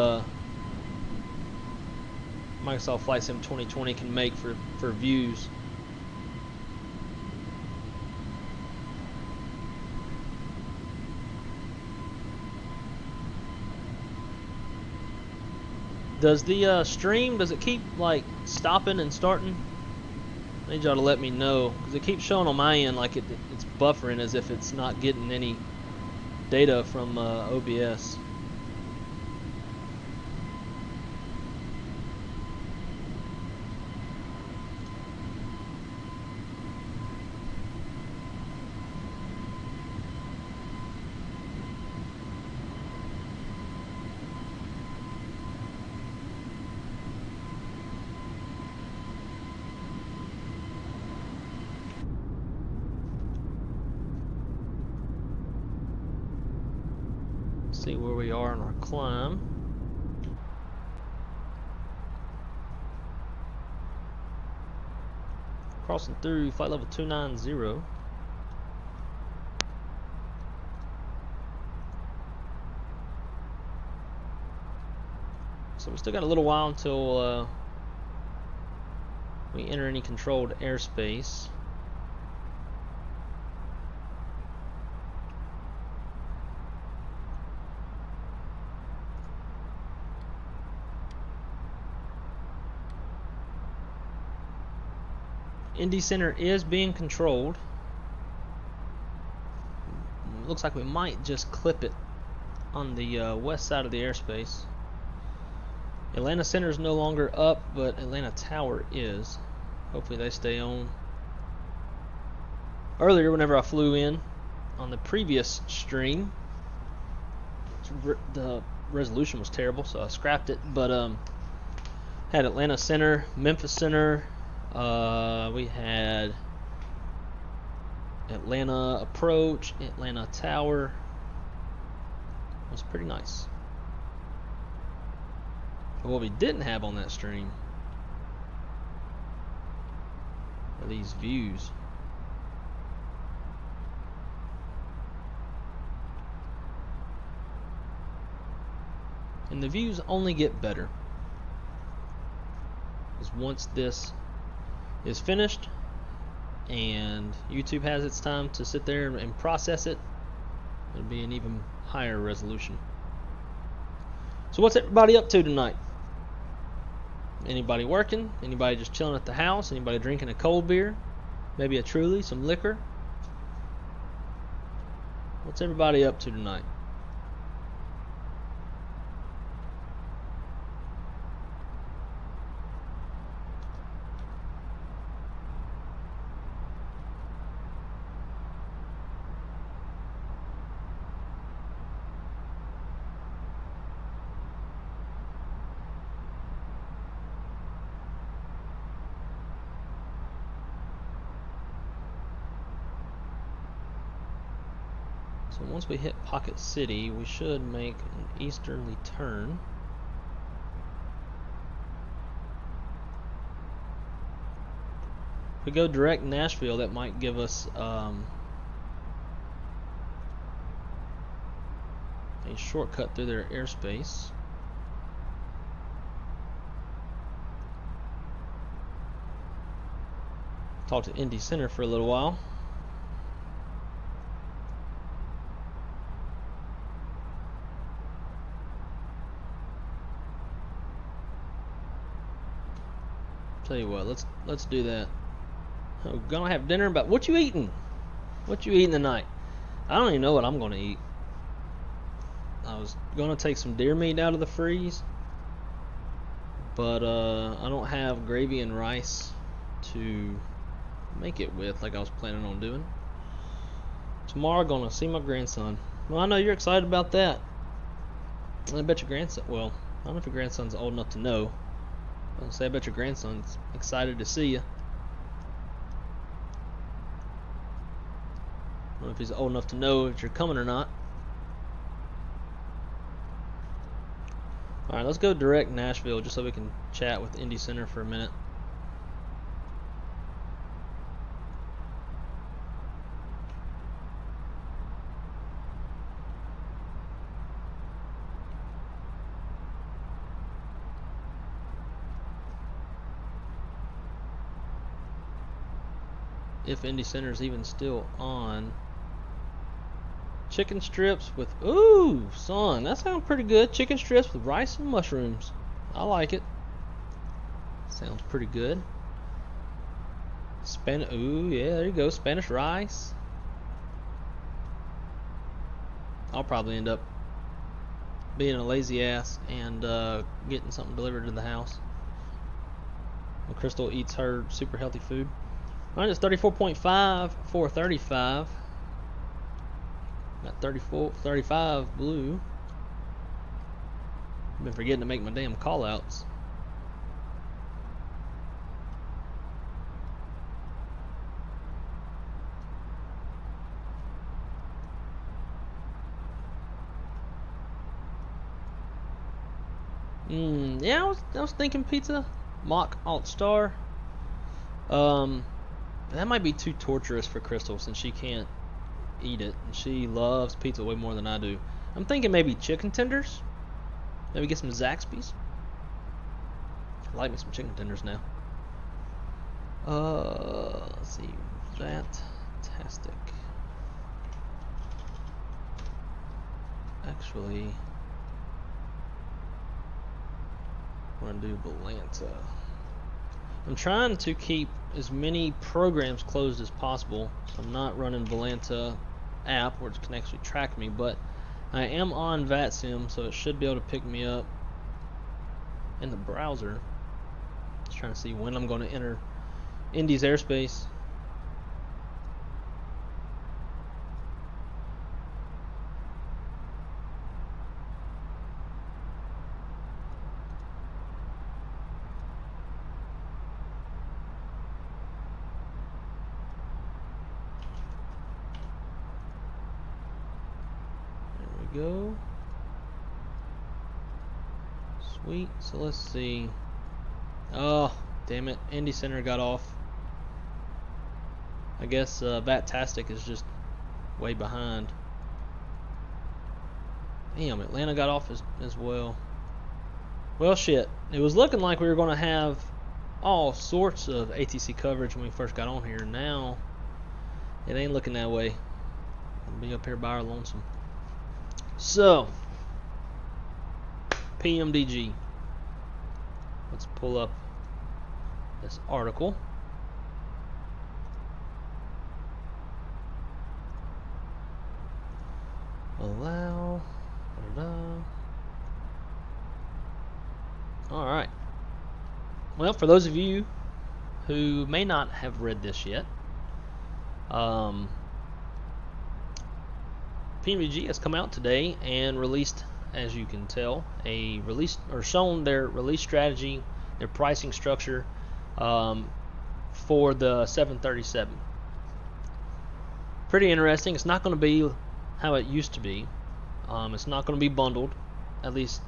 Microsoft Flight Sim 2020 can make for views. Does the stream, does it keep like stopping and starting? I need y'all to let me know, because it keeps showing on my end like it's buffering as if it's not getting any data from OBS. See where we are on our climb. Crossing through flight level 290. So we still got a little while until we enter any controlled airspace. ND Center is being controlled. Looks like we might just clip it on the west side of the airspace. Atlanta Center is no longer up, but Atlanta Tower is. Hopefully they stay on. Earlier, whenever I flew in on the previous stream, the resolution was terrible, so I scrapped it. But had Atlanta Center, Memphis Center. We had Atlanta Approach, Atlanta Tower. It was pretty nice. But what we didn't have on that stream these views. And the views only get better. Because once this is finished and YouTube has its time to sit there and process it, it'll be an even higher resolution. So what's everybody up to tonight? Anybody working? Anybody just chilling at the house? Anybody drinking a cold beer? Maybe a Truly, some liquor? What's everybody up to tonight? So once we hit Pocket City, we should make an easterly turn. If we go direct Nashville, that might give us a shortcut through their airspace. Talk to Indy Center for a little while. Tell you what, let's do that. We're gonna have dinner, but what you eating? What you eating tonight? I don't even know what I'm gonna eat. I was gonna take some deer meat out of the freeze, but I don't have gravy and rice to make it with like I was planning on doing. Tomorrow gonna see my grandson. Well, I know you're excited about that. I bet your grandson, well, I don't know if your grandson's old enough to know. I'll say I bet your grandson's excited to see you. I don't know if he's old enough to know if you're coming or not. Alright, let's go direct Nashville just so we can chat with Indy Center for a minute. If Indy Center is even still on. Chicken strips with, ooh, son, that sounds pretty good. Chicken strips with rice and mushrooms. I like it. Sounds pretty good. Ooh, yeah, there you go. Spanish rice. I'll probably end up being a lazy ass and getting something delivered to the house. When Crystal eats her super healthy food. Alright, it's 34.5 for 35. Got 35 blue. I've been forgetting to make my damn call outs. Yeah, I was thinking pizza. Mock Alt Star. That might be too torturous for Crystal since she can't eat it, and she loves pizza way more than I do. I'm thinking maybe chicken tenders. Maybe get some Zaxby's. I like me some chicken tenders now. Let's see. Fantastic. Actually, I'm gonna do Belanta. I'm trying to keep as many programs closed as possible, so I'm not running Belanta app where it can actually track me, but I am on VATSIM, so it should be able to pick me up in the browser. Just trying to see when I'm going to enter Indy's airspace. Go. Sweet. So let's see. Oh, damn it. Indy Center got off. I guess Vatastic is just way behind. Damn, Atlanta got off as well. Well, shit. It was looking like we were going to have all sorts of ATC coverage when we first got on here. Now, it ain't looking that way. We'll be up here by our lonesome. So, PMDG. Let's pull up this article. Allow. Alright. Well, for those of you who may not have read this yet, PMDG has come out today and released, as you can tell, a release, or shown their release strategy, their pricing structure for the 737. Pretty interesting. It's not going to be how it used to be. It's not going to be bundled, at least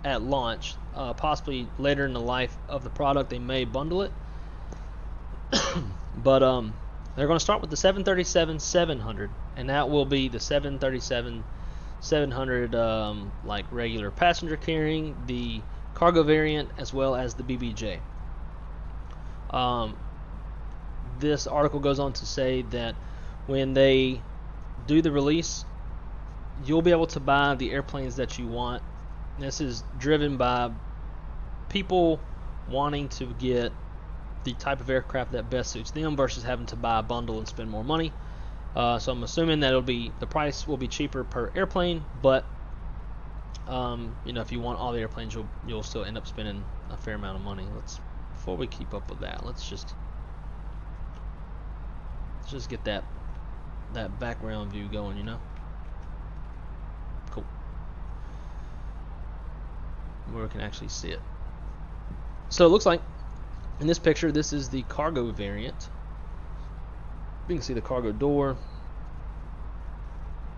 at launch. Possibly later in the life of the product they may bundle it. But they're going to start with the 737-700, and that will be the 737-700 like regular passenger carrying, the cargo variant, as well as the BBJ. This article goes on to say that when they do the release, you'll be able to buy the airplanes that you want. This is driven by people wanting to get the type of aircraft that best suits them versus having to buy a bundle and spend more money. So I'm assuming that the price will be cheaper per airplane, but you know, if you want all the airplanes, you'll still end up spending a fair amount of money. Before we keep up with that, let's just get that background view going, you know. Cool. Where we can actually see it. So it looks like in this picture, this is the cargo variant. You can see the cargo door.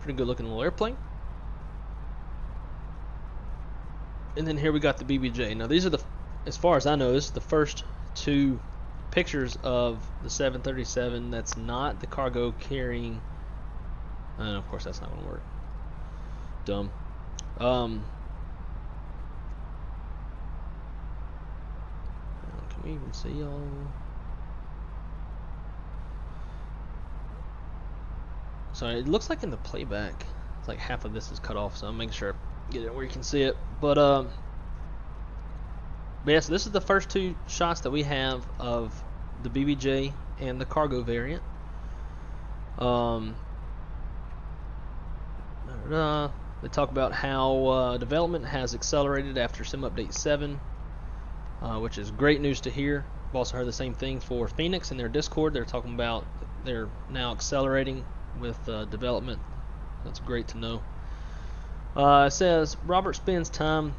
Pretty good looking little airplane. And then here we got the BBJ. Now these are as far as I know, this is the first two pictures of the 737 that's not the cargo carrying. And of course that's not going to work. Dumb. Can we even see y'all? So it looks like in the playback, it's like half of this is cut off, so I'm making sure I get it where you can see it. But yeah, so this is the first two shots that we have of the BBJ and the cargo variant. They talk about how development has accelerated after Sim Update 7, which is great news to hear. I've also heard the same thing for Phoenix in their Discord. They're talking about they're now accelerating with development. That's great to know. It says Robert spends time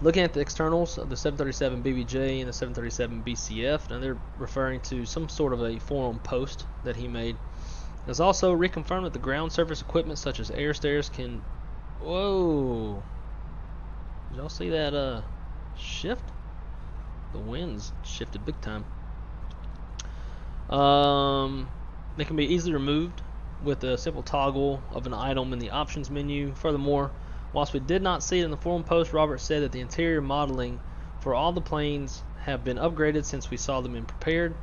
looking at the externals of the 737 BBJ and the 737 BCF. Now they're referring to some sort of a forum post that he made. It's also reconfirmed that the ground surface equipment such as air stairs can... Whoa! Did y'all see that shift? The winds shifted big time. They can be easily removed with a simple toggle of an item in the options menu. Furthermore, whilst we did not see it in the forum post, Robert said that the interior modeling for all the planes have been upgraded since we saw them in prepared.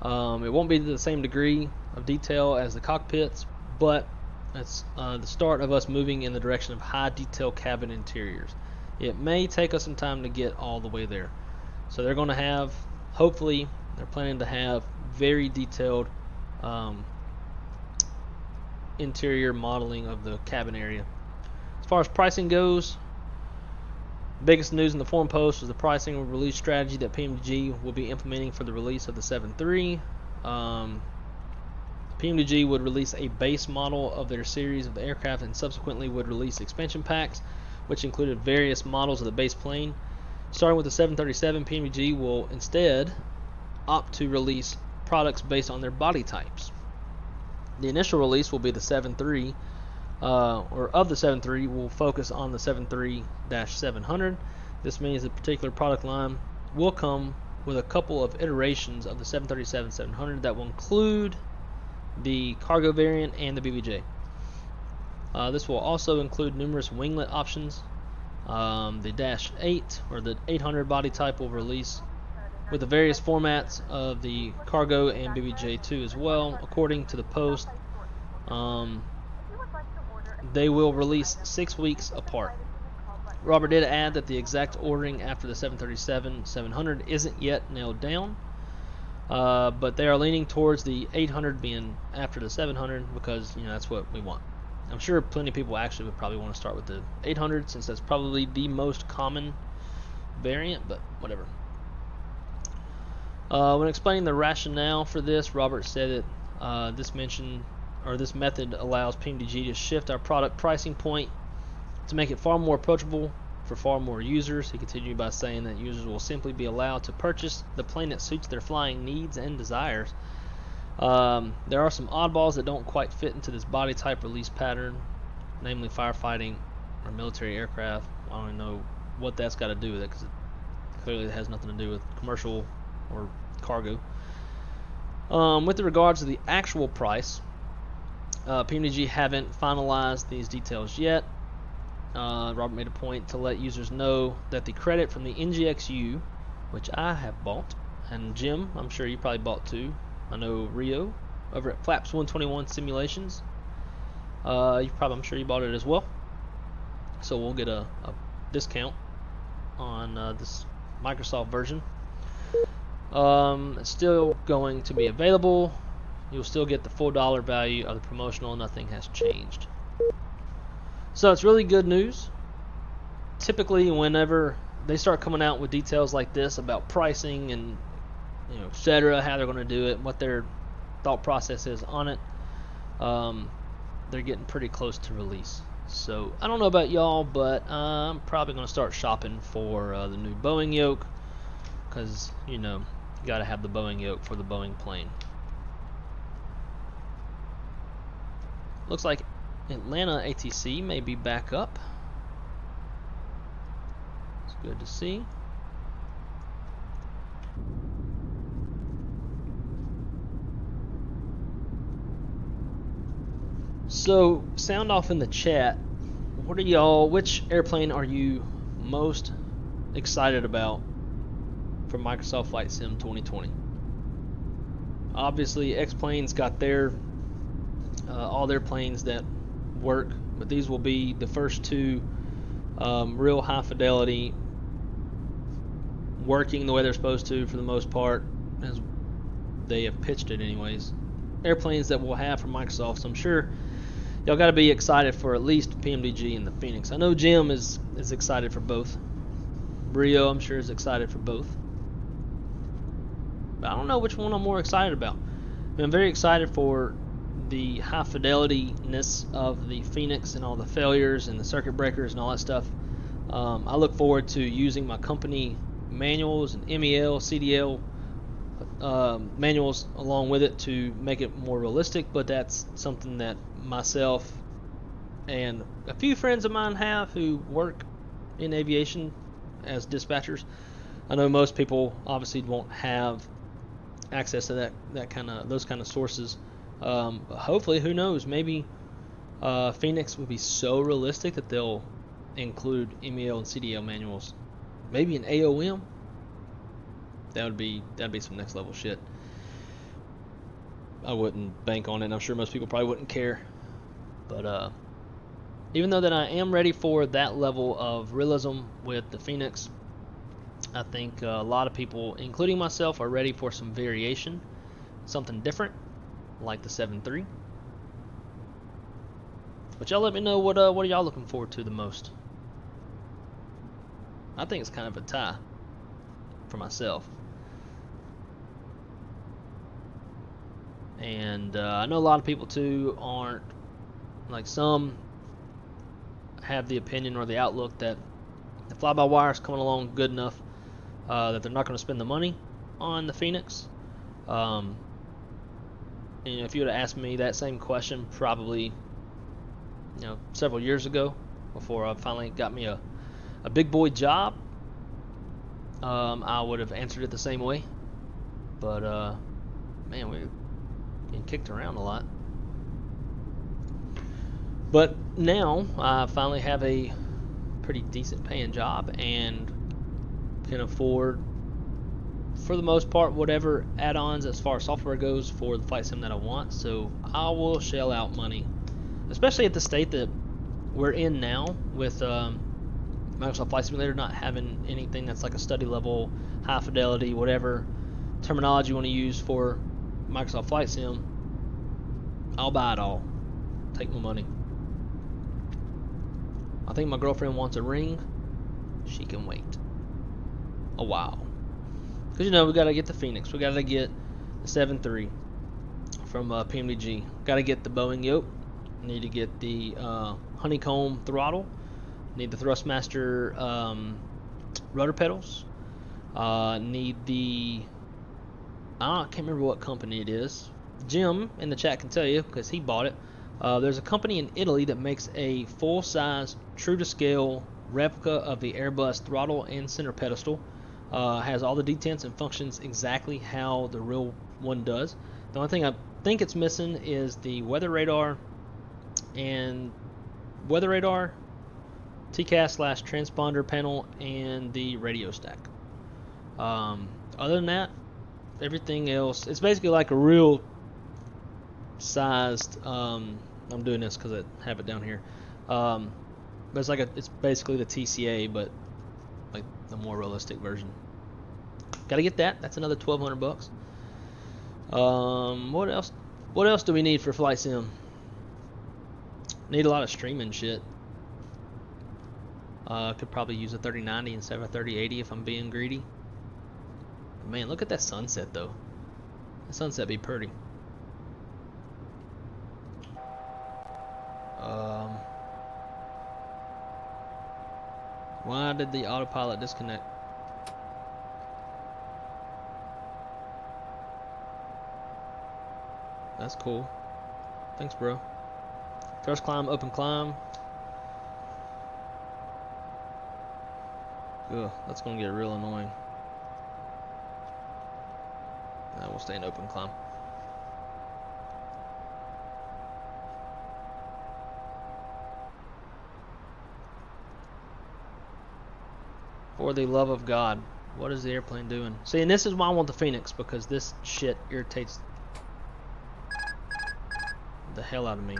It won't be to the same degree of detail as the cockpits, but it's the start of us moving in the direction of high detail cabin interiors. It may take us some time to get all the way there. So they're going to have, hopefully, they're planning to have very detailed interior modeling of the cabin area. As far as pricing goes, biggest news in the forum post was the pricing and release strategy that PMDG will be implementing for the release of the 7.3. PMDG would release a base model of their series of the aircraft and subsequently would release expansion packs, which included various models of the base plane. Starting with the 737, PMDG will instead opt to release products based on their body types. The initial release will be the 7.3, or of the 7.3 will focus on the 7.3-700. This means the particular product line will come with a couple of iterations of the 737-700 that will include the cargo variant and the BBJ. This will also include numerous winglet options. The Dash 8 or the 800 body type will release with the various formats of the cargo and BBJ2 as well, according to the Post. They will release 6 weeks apart. Robert did add that the exact ordering after the 737-700 isn't yet nailed down, but they are leaning towards the 800 being after the 700 because, you know, that's what we want. I'm sure plenty of people actually would probably want to start with the 800 since that's probably the most common variant, but whatever. When explaining the rationale for this, Robert said that this method allows Kmdw to shift our product pricing point to make it far more approachable for far more users. He continued by saying that users will simply be allowed to purchase the plane that suits their flying needs and desires. There are some oddballs that don't quite fit into this body type release pattern, namely firefighting or military aircraft. I don't even know what that's got to do with it because it clearly has nothing to do with commercial or cargo. With regards to the actual price, Kmdw haven't finalized these details yet. Robert made a point to let users know that the credit from the NGXU, which I have bought, and Jim, I'm sure you probably bought too. I know Rio over at Flaps 121 Simulations. I'm sure you bought it as well. So we'll get a discount on this Microsoft version. It's still going to be available. You'll still get the full dollar value of the promotional. Nothing has changed. So it's really good news. Typically, whenever they start coming out with details like this about pricing and etc., how they're going to do it, what their thought process is on it, they're getting pretty close to release. So I don't know about y'all, but I'm probably going to start shopping for the new Boeing yoke because you got to have the Boeing yoke for the Boeing plane. Looks like Atlanta ATC may be back up. It's good to see. So, sound off in the chat. Which airplane are you most excited about for Microsoft Flight Sim 2020? Obviously, X-Plane's got all their planes that work, but these will be the first two real high fidelity, working the way they're supposed to for the most part, as they have pitched it anyways. Airplanes that we'll have from Microsoft, so I'm sure y'all got to be excited for at least PMDG and the Phoenix. I know Jim is excited for both. Rio, I'm sure, is excited for both. But I don't know which one I'm more excited about. I'm very excited for the high fidelity-ness of the Phoenix and all the failures and the circuit breakers and all that stuff. I look forward to using my company manuals and MEL, CDL manuals along with it to make it more realistic, but that's something that myself and a few friends of mine have who work in aviation as dispatchers. I know most people obviously won't have access to those kind of sources. But hopefully, who knows, maybe Phoenix will be so realistic that they'll include MEL and CDL manuals. Maybe an AOM. That'd be some next level shit. I wouldn't bank on it, and I'm sure most people probably wouldn't care. But even though that I am ready for that level of realism with the Phoenix, I think a lot of people, including myself, are ready for some variation, something different, like the 7.3. But y'all let me know what are y'all looking forward to the most. I think it's kind of a tie for myself. And I know a lot of people too aren't, like, some have the opinion or the outlook that the fly-by-wire is coming along good enough that they're not going to spend the money on the Phoenix. And if you would have asked me that same question probably several years ago, before I finally got me a big boy job, I would have answered it the same way. But man, we're getting kicked around a lot. But now I finally have a pretty decent paying job and can afford, for the most part, whatever add-ons as far as software goes for the flight sim that I want. So I will shell out money, especially at the state that we're in now with Microsoft Flight Simulator not having anything that's like a study level, high fidelity, whatever terminology you want to use for Microsoft Flight Sim. I'll buy it all. Take my money. I think my girlfriend wants a ring. She can wait a while. Because, you know, we got to get the Phoenix. We got to get the 7.3 from Kmdw. Got to get the Boeing yoke. Need to get the honeycomb throttle. Need the Thrustmaster rudder pedals. Need the... I can't remember what company it is. Jim in the chat can tell you because he bought it. There's a company in Italy that makes a full-size, true-to-scale replica of the Airbus throttle and center pedestal. Has all the detents and functions exactly how the real one does. The only thing I think it's missing is the weather radar and TCAS/transponder panel and the radio stack. Other than that, everything else, it's basically like a real sized, I'm doing this because I have it down here, but it's basically the TCA, but like the more realistic version. Gotta get that. That's another $1,200. What else do we need for Flight Sim? Need a lot of streaming shit. Could probably use a 3090 instead of a 3080 if I'm being greedy. Man, look at that sunset though. The sunset be pretty. Why did the autopilot disconnect? That's cool. Thanks, bro. Thrust climb, open climb. Ugh, that's gonna get real annoying. Nah, we'll stay in open climb. For the love of God, what is the airplane doing? See, and this is why I want the Phoenix, because this shit irritates the hell out of me.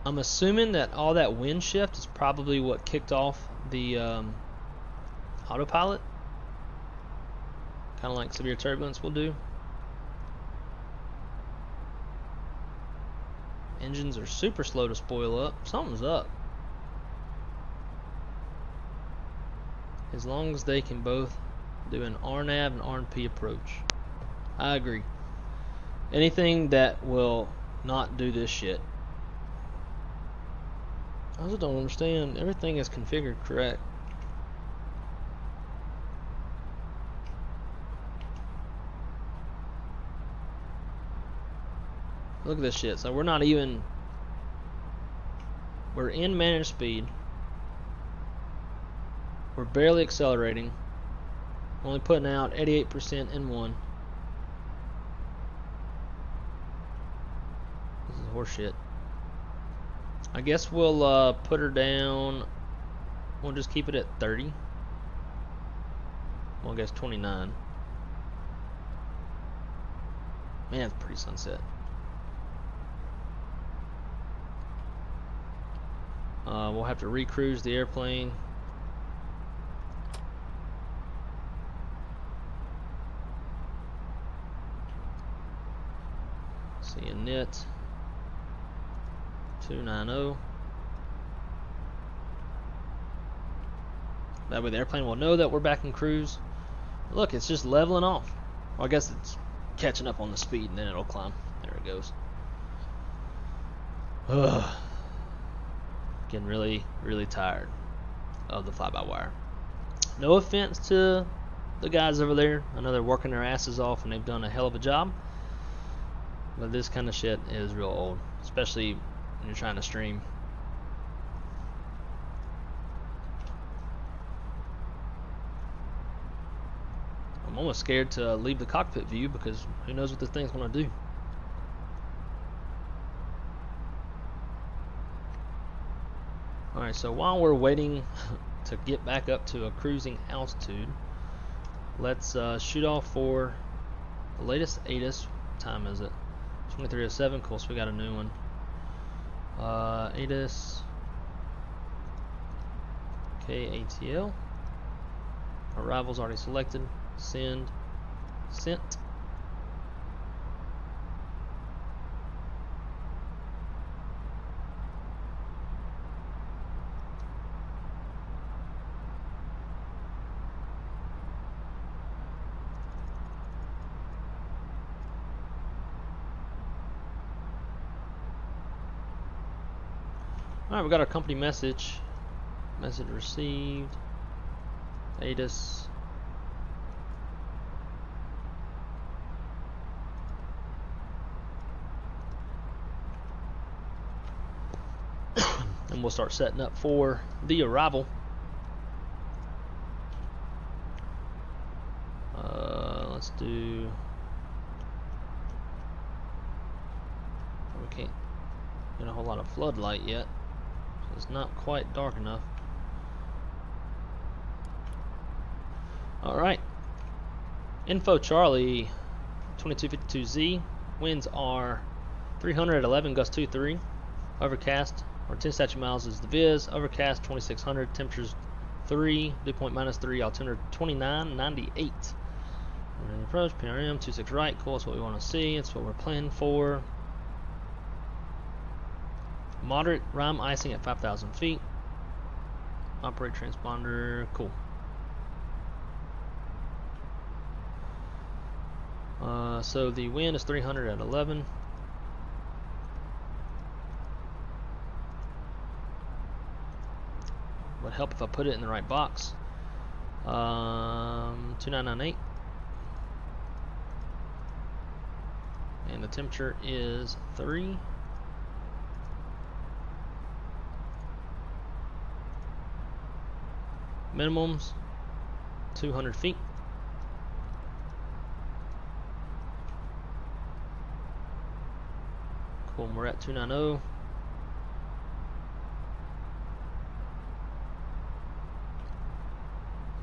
I'm assuming that all that wind shift is probably what kicked off the autopilot. Kind of like severe turbulence will do. Engines are super slow to spoil up. Something's up. As long as they can both do an RNAV and RNP approach. I agree. Anything that will not do this shit. I just don't understand. Everything is configured correct. Look at this shit. So we're not even... We're in managed speed. We're barely accelerating. Only putting out 88% in one. This is horseshit. I guess we'll put her down. We'll just keep it at 30. Well, I guess 29. Man, it's pretty sunset. We'll have to recruise the airplane. See a NIT 290. That way the airplane will know that we're back in cruise. Look, it's just leveling off. Well, I guess it's catching up on the speed and then it'll climb. There it goes. Ugh. Getting really, really tired of the fly-by-wire. No offense to the guys over there. I know they're working their asses off and they've done a hell of a job. But this kind of shit is real old, especially when you're trying to stream. I'm almost scared to leave the cockpit view because who knows what this thing's going to do. Alright, so while we're waiting to get back up to a cruising altitude, let's shoot off for the latest Addons. What time is it? 2307. Cool, so we got a new one. Addons Katl. Arrival's already selected. Send. Sent. Alright, we got our company message. Message received. Addons. And we'll start setting up for the arrival. Let's do. We can't get a whole lot of floodlight yet. It's not quite dark enough. Alright. Info Charlie 2252Z. Winds are 300 at 11, gust 2-3. Overcast, or 10 statute miles is the viz. Overcast 2600, temperatures 3, dew point -3, altimeter 2998. Approach, PRM 26 right. Cool, that's what we want to see. It's what we're planning for. Moderate rime icing at 5,000 feet. Operate transponder. Cool. So the wind is 300 at 11. Would help if I put it in the right box. 2998. And the temperature is 3. Minimums 200 feet. Cool, we're at 290.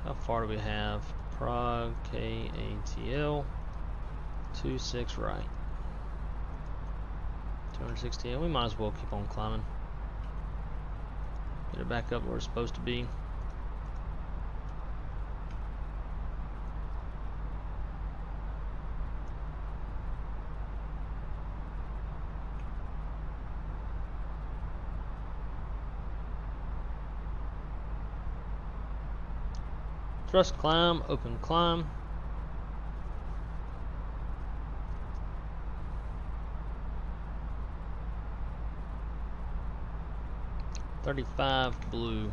How far do we have? Prague, Katl, 26 right. 260, we might as well keep on climbing. Get it back up where it's supposed to be. Thrust climb, open climb. $35 blue.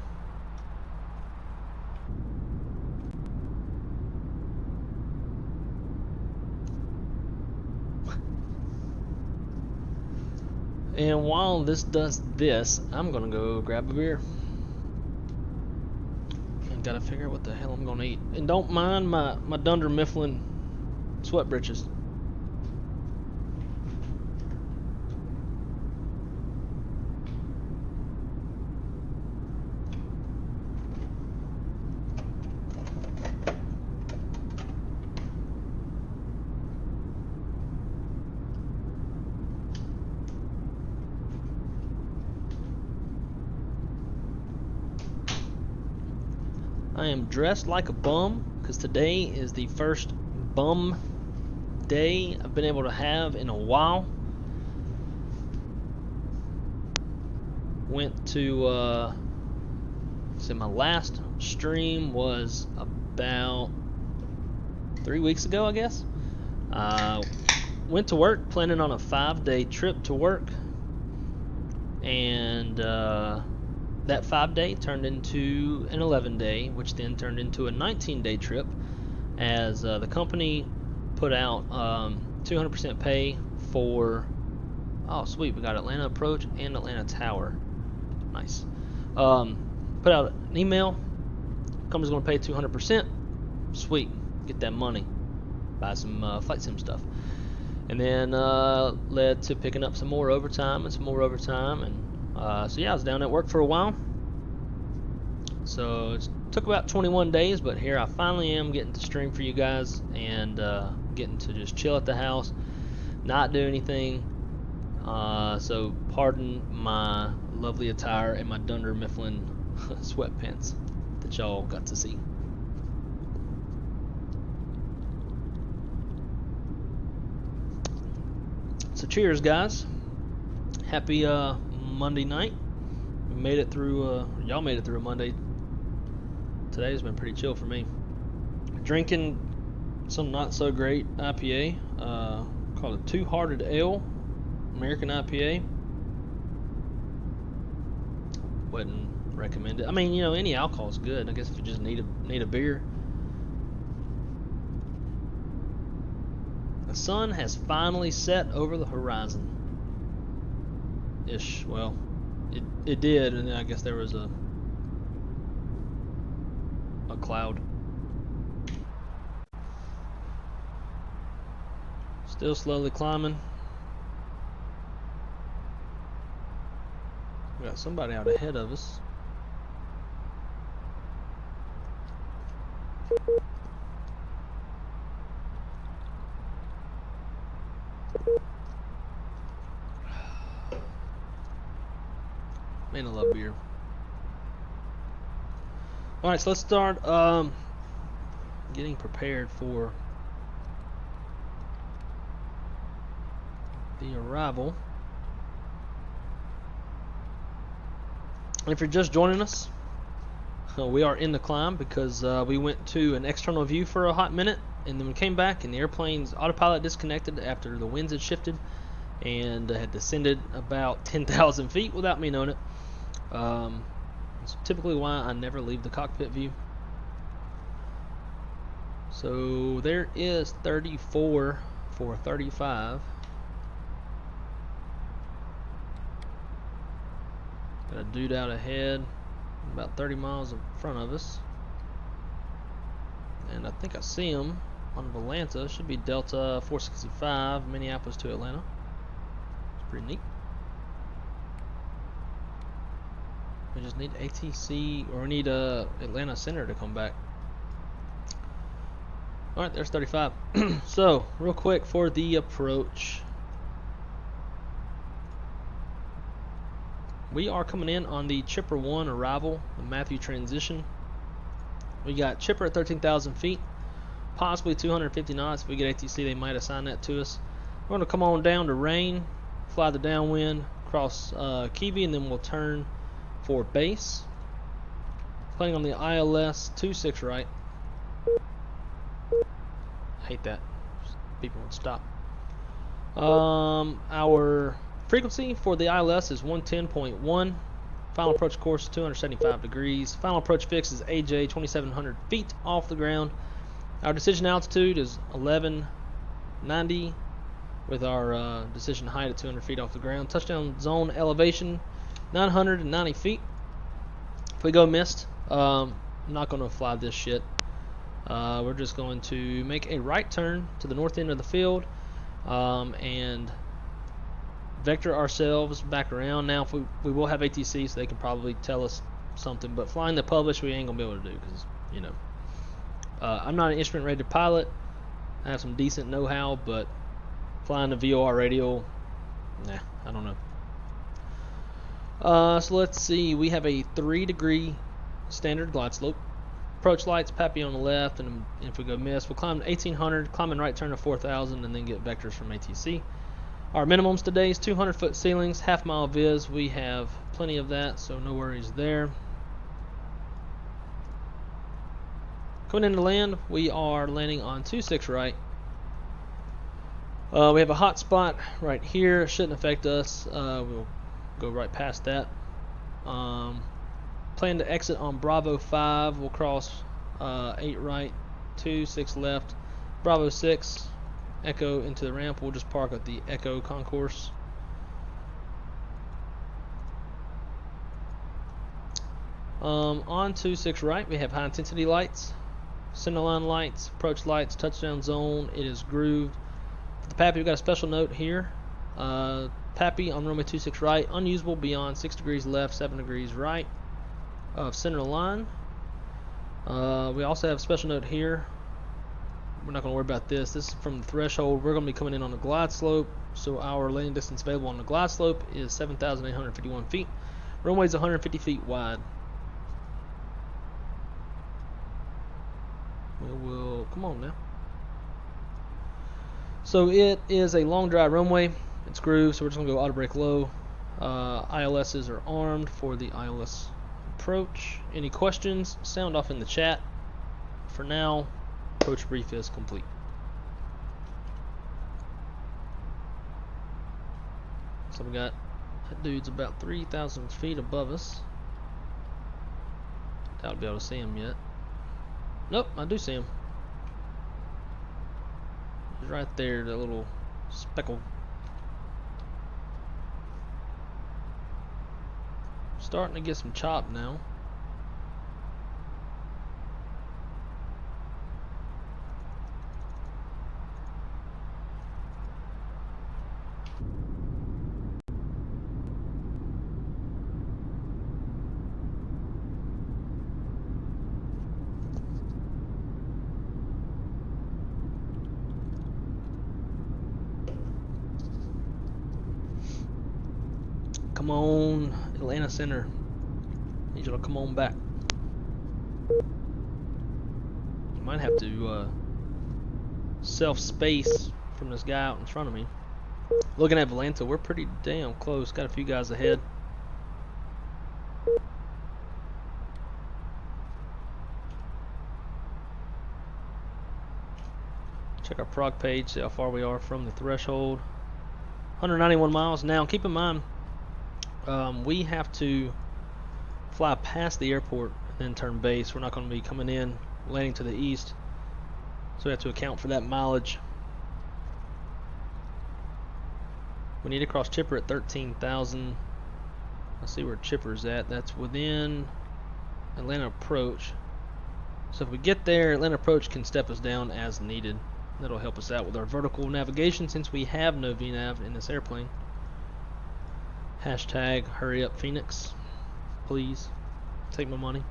And while this does this, I'm gonna go grab a beer. And gotta figure out what the hell I'm gonna eat. And don't mind my Dunder Mifflin sweat britches. I am dressed like a bum because today is the first bum day I've been able to have in a while. Went to so my last stream was about 3 weeks ago, I guess. Went to work planning on a 5-day trip to work, and that 5-day turned into an 11-day, which then turned into a 19-day trip, as the company put out 200% pay for, oh sweet, we got Atlanta Approach and Atlanta Tower. Nice. Put out an email, company's going to pay 200%. Sweet, get that money. buy some flight sim stuff. And then led to picking up some more overtime and some more overtime. And so yeah, I was down at work for a while. So it took about 21 days, but here I finally am getting to stream for you guys and getting to just chill at the house, not do anything. So pardon my lovely attire and my Dunder Mifflin sweatpants that y'all got to see. So cheers, guys. Happy Monday night. We made it through, y'all made it through a Monday. Today's been pretty chill for me. Drinking some not so great IPA, called a Two Hearted Ale, American IPA. Wouldn't recommend it. I mean, you know, any alcohol is good. I guess if you just need a beer. The sun has finally set over the horizon. Ish. Well, it did, and then I guess there was a cloud. Still slowly climbing. We got somebody out ahead of us. Man, I love beer. Alright, so let's start getting prepared for the arrival. And if you're just joining us, we are in the climb because we went to an external view for a hot minute, and then we came back and the airplane's autopilot disconnected after the winds had shifted and had descended about 10,000 feet without me knowing it. It's typically why I never leave the cockpit view. So there is 34 for 35. Got a dude out ahead, about 30 miles in front of us. And I think I see him on Atlanta. Should be Delta 465, Minneapolis to Atlanta. It's pretty neat. We just need ATC, or we need Atlanta Center to come back. Alright, there's 35. So, real quick for the approach. We are coming in on the Chipper 1 arrival, the MTHEW transition. We got Chipper at 13,000 feet, possibly 250 knots. If we get ATC, they might assign that to us. We're going to come on down to Rain, fly the downwind, cross Kiwi, and then we'll turn for base. Playing on the ILS 26 right. I hate that. People won't stop. Our frequency for the ILS is 110.1. Final approach course is 275 degrees. Final approach fix is AJ 2,700 feet off the ground. Our decision altitude is 1190 with our decision height at 200 feet off the ground. Touchdown zone elevation 990 feet. If we go missed, I'm not going to fly this shit. We're just going to make a right turn to the north end of the field and vector ourselves back around. Now, if we will have ATC, so they can probably tell us something, but flying the publish we ain't going to be able to do because, you know, I'm not an instrument rated pilot. I have some decent know-how, but flying the VOR radial, nah, I don't know. So let's see, we have a 3-degree standard glide slope. Approach lights, Pappy on the left, and if we go miss, we'll climb to 1800, climb and right turn to 4000, and then get vectors from ATC. Our minimums today is 200-foot ceilings, half-mile viz. We have plenty of that, so no worries there. Coming into land, we are landing on 26 right. We have a hot spot right here. Shouldn't affect us. We'll go right past that. Plan to exit on Bravo 5. We'll cross 8 right, 2, 6 left, Bravo 6, Echo into the ramp. We'll just park at the Echo concourse. On 26 right, we have high intensity lights. Centerline lights, approach lights, touchdown zone. It is grooved. For the PAPI, we've got a special note here. PAPI on runway 26 right, unusable beyond 6 degrees left, 7 degrees right of center line. We also have a special note here. We're not going to worry about this. This is from the threshold. We're going to be coming in on a glide slope, so our landing distance available on the glide slope is 7,851 feet. Runway is 150 feet wide. We will, come on now. So it is a long dry runway. It's grooved, so we're just going to go auto brake low. ILSs are armed for the ILS approach. Any questions? Sound off in the chat. For now, approach brief is complete. So we got that dude's about 3,000 feet above us. Doubt I'll be able to see him yet. Nope, I do see him. He's right there, that little speckle. Starting to get some chop now. Come on, Atlanta Center. Need you to come on back. You might have to self-space from this guy out in front of me. Looking at Atlanta, we're pretty damn close. Got a few guys ahead. Check our prog page, see how far we are from the threshold. 191 miles. Now, keep in mind, we have to fly past the airport and then turn base. We're not going to be coming in, landing to the east, so we have to account for that mileage. We need to cross Chipper at 13,000. Let's see where Chipper's at. That's within Atlanta approach. So if we get there, Atlanta approach can step us down as needed. That'll help us out with our vertical navigation since we have no VNav in this airplane. Hashtag hurry up Phoenix. Please take my money.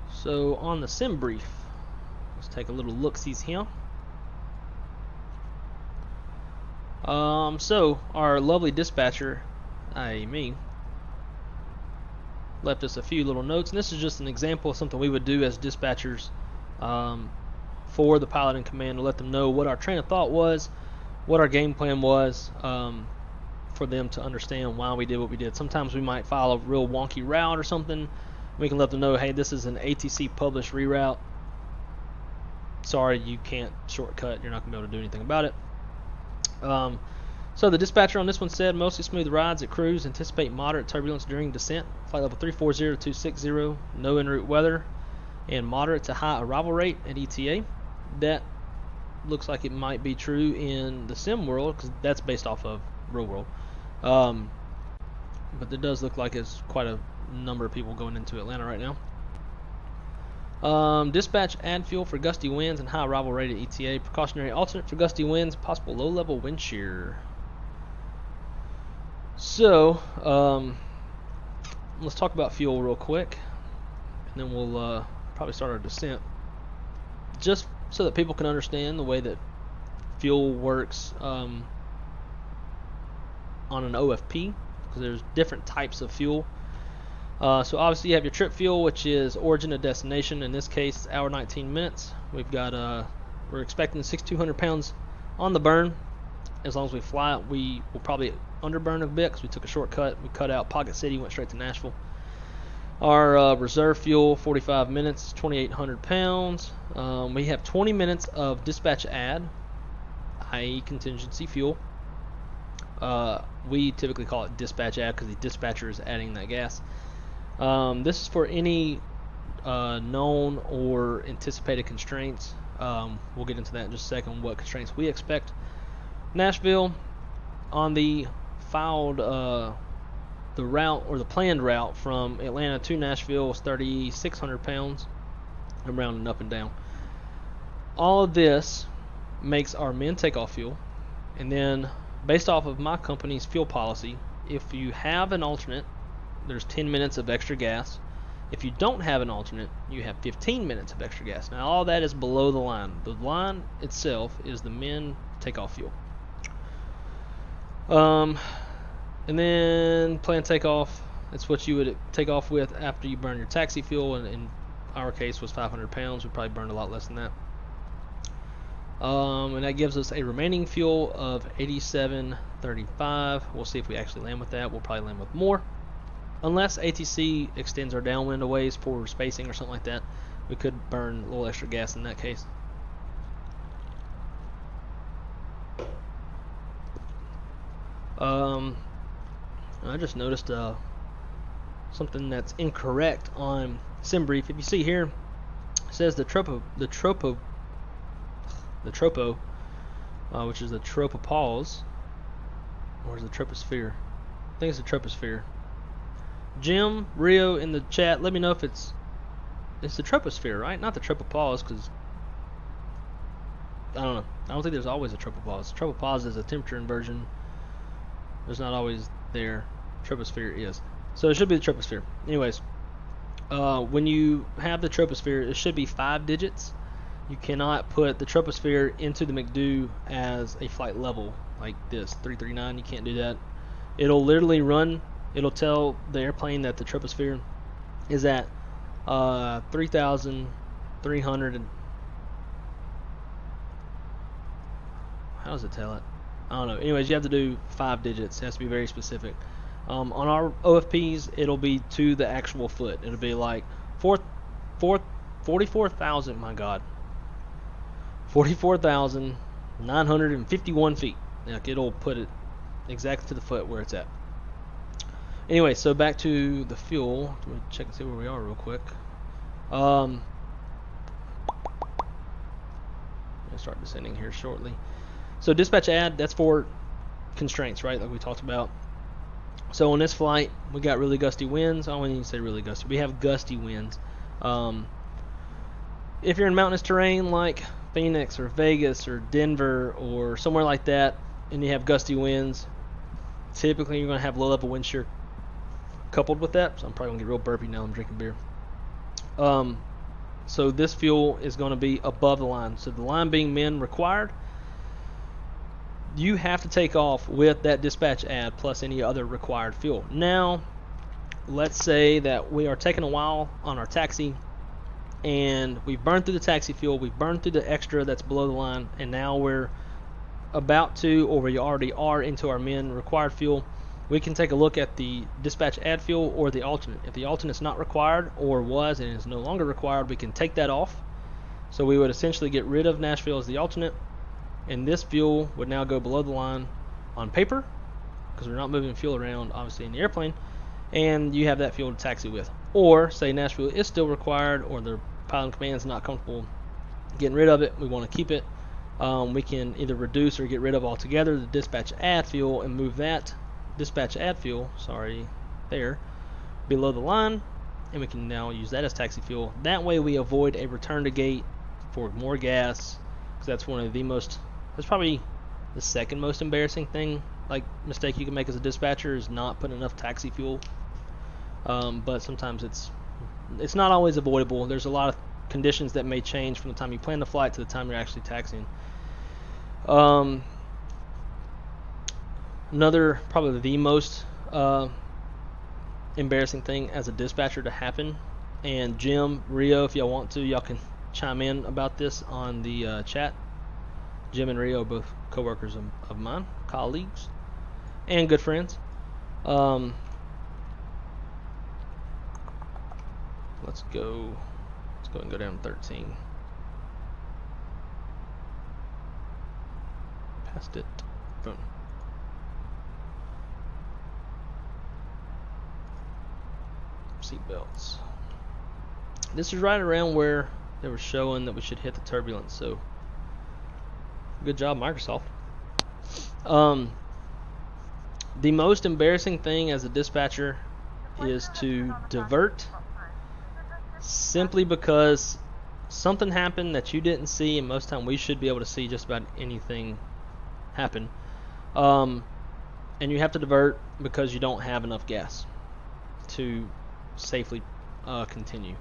So on the sim brief, let's take a little look-sees here. So our lovely dispatcher, i.e. me, left us a few little notes, and this is just an example of something we would do as dispatchers for the pilot in command, to let them know what our train of thought was, what our game plan was, for them to understand why we did what we did. Sometimes we might file a real wonky route or something. We can let them know, hey, this is an ATC published reroute. Sorry, you can't shortcut. You're not going to be able to do anything about it. So the dispatcher on this one said, mostly smooth rides at cruise. Anticipate moderate turbulence during descent. Flight level 340-260. No en route weather. And moderate to high arrival rate at ETA. That looks like it might be true in the sim world, because that's based off of real world. But it does look like it's quite a number of people going into Atlanta right now. Dispatch, add fuel for gusty winds and high arrival rate at ETA. Precautionary alternate for gusty winds, possible low level wind shear. So let's talk about fuel real quick, and then we'll probably start our descent, just so that people can understand the way that fuel works on an OFP, because there's different types of fuel. So obviously you have your trip fuel, which is origin to destination. In this case, it's hour 19 minutes. We've got we're expecting 6,200 pounds on the burn. As long as we fly it, we will probably underburn a bit because we took a shortcut. We cut out Pocket City, went straight to Nashville. Our reserve fuel, 45 minutes, 2,800 pounds. We have 20 minutes of dispatch add, i.e. contingency fuel. We typically call it dispatch add because the dispatcher is adding that gas. This is for any known or anticipated constraints. We'll get into that in just a second, what constraints we expect. Nashville, on the filed the route, or the planned route, from Atlanta to Nashville is 3,600 pounds. I'm rounding up and down. All of this makes our min takeoff fuel, and then based off of my company's fuel policy, if you have an alternate, there's 10 minutes of extra gas. If you don't have an alternate, you have 15 minutes of extra gas. Now all that is below the line. The line itself is the min takeoff fuel. And then planned takeoff, that's what you would take off with after you burn your taxi fuel, and in our case was 500 pounds. We probably burned a lot less than that. And that gives us a remaining fuel of 87.35. We'll see if we actually land with that. We'll probably land with more. Unless ATC extends our downwind a ways for spacing or something like that, we could burn a little extra gas in that case. I just noticed something that's incorrect on SimBrief. If you see here, it says the tropo, which is the tropopause, or is the troposphere? I think it's the troposphere. Jim, Rio in the chat, let me know if it's the troposphere, right? Not the tropopause, because I don't know. I don't think there's always a tropopause. Tropopause is a temperature inversion. There's not always there. Troposphere is. So it should be the troposphere. Anyways, when you have the troposphere, it should be 5 digits. You cannot put the troposphere into the MTHEW as a flight level like this, 339. You can't do that. It'll literally run. It'll tell the airplane that the troposphere is at 3,300. How does it tell it? I don't know. Anyways, you have to do 5 digits. It has to be very specific. On our OFPs, it'll be to the actual foot. It'll be like 44,000. My God, 44,951 feet. Like, it'll put it exactly to the foot where it's at. Anyway, so back to the fuel. Let me check and see where we are real quick. I'm gonna start descending here shortly. So dispatch add, that's for constraints, right? Like we talked about. So on this flight, we got really gusty winds. I don't even say really gusty. We have gusty winds. If you're in mountainous terrain like Phoenix or Vegas or Denver or somewhere like that, and you have gusty winds, typically you're going to have low-level wind shear coupled with that. So I'm probably going to get real burpy now I'm drinking beer. So this fuel is going to be above the line. So the line being min required, you have to take off with that dispatch add plus any other required fuel. Now, let's say that we are taking a while on our taxi, and we've burned through the taxi fuel, we've burned through the extra that's below the line, and now we're about to, or we already are into our min required fuel. We can take a look at the dispatch add fuel or the alternate. If the alternate's not required or was and is no longer required, we can take that off. So we would essentially get rid of Nashville as the alternate, and this fuel would now go below the line on paper, because we're not moving fuel around obviously in the airplane, and you have that fuel to taxi with. Or say Nashville is still required, or the pilot command is not comfortable getting rid of it, we want to keep it, we can either reduce or get rid of altogether the dispatch add fuel and move that dispatch add fuel, there, below the line, and we can now use that as taxi fuel. That way we avoid a return to gate for more gas, because that's one of the most, that's probably the second most embarrassing thing, like, mistake you can make as a dispatcher, is not putting enough taxi fuel. But sometimes it's not always avoidable. There's a lot of conditions that may change from the time you plan the flight to the time you're actually taxiing. Another, probably the most embarrassing thing as a dispatcher to happen, and Jim, Rio, if y'all want to, y'all can chime in about this on the chat. Jim and Rio are both co-workers of mine, colleagues, and good friends. Let's go and go down to 13. Past it. Boom. Seat belts. This is right around where they were showing that we should hit the turbulence, so good job, Microsoft. The most embarrassing thing as a dispatcher is to divert simply because something happened that you didn't see, and most of the time we should be able to see just about anything happen. And you have to divert because you don't have enough gas to safely continue.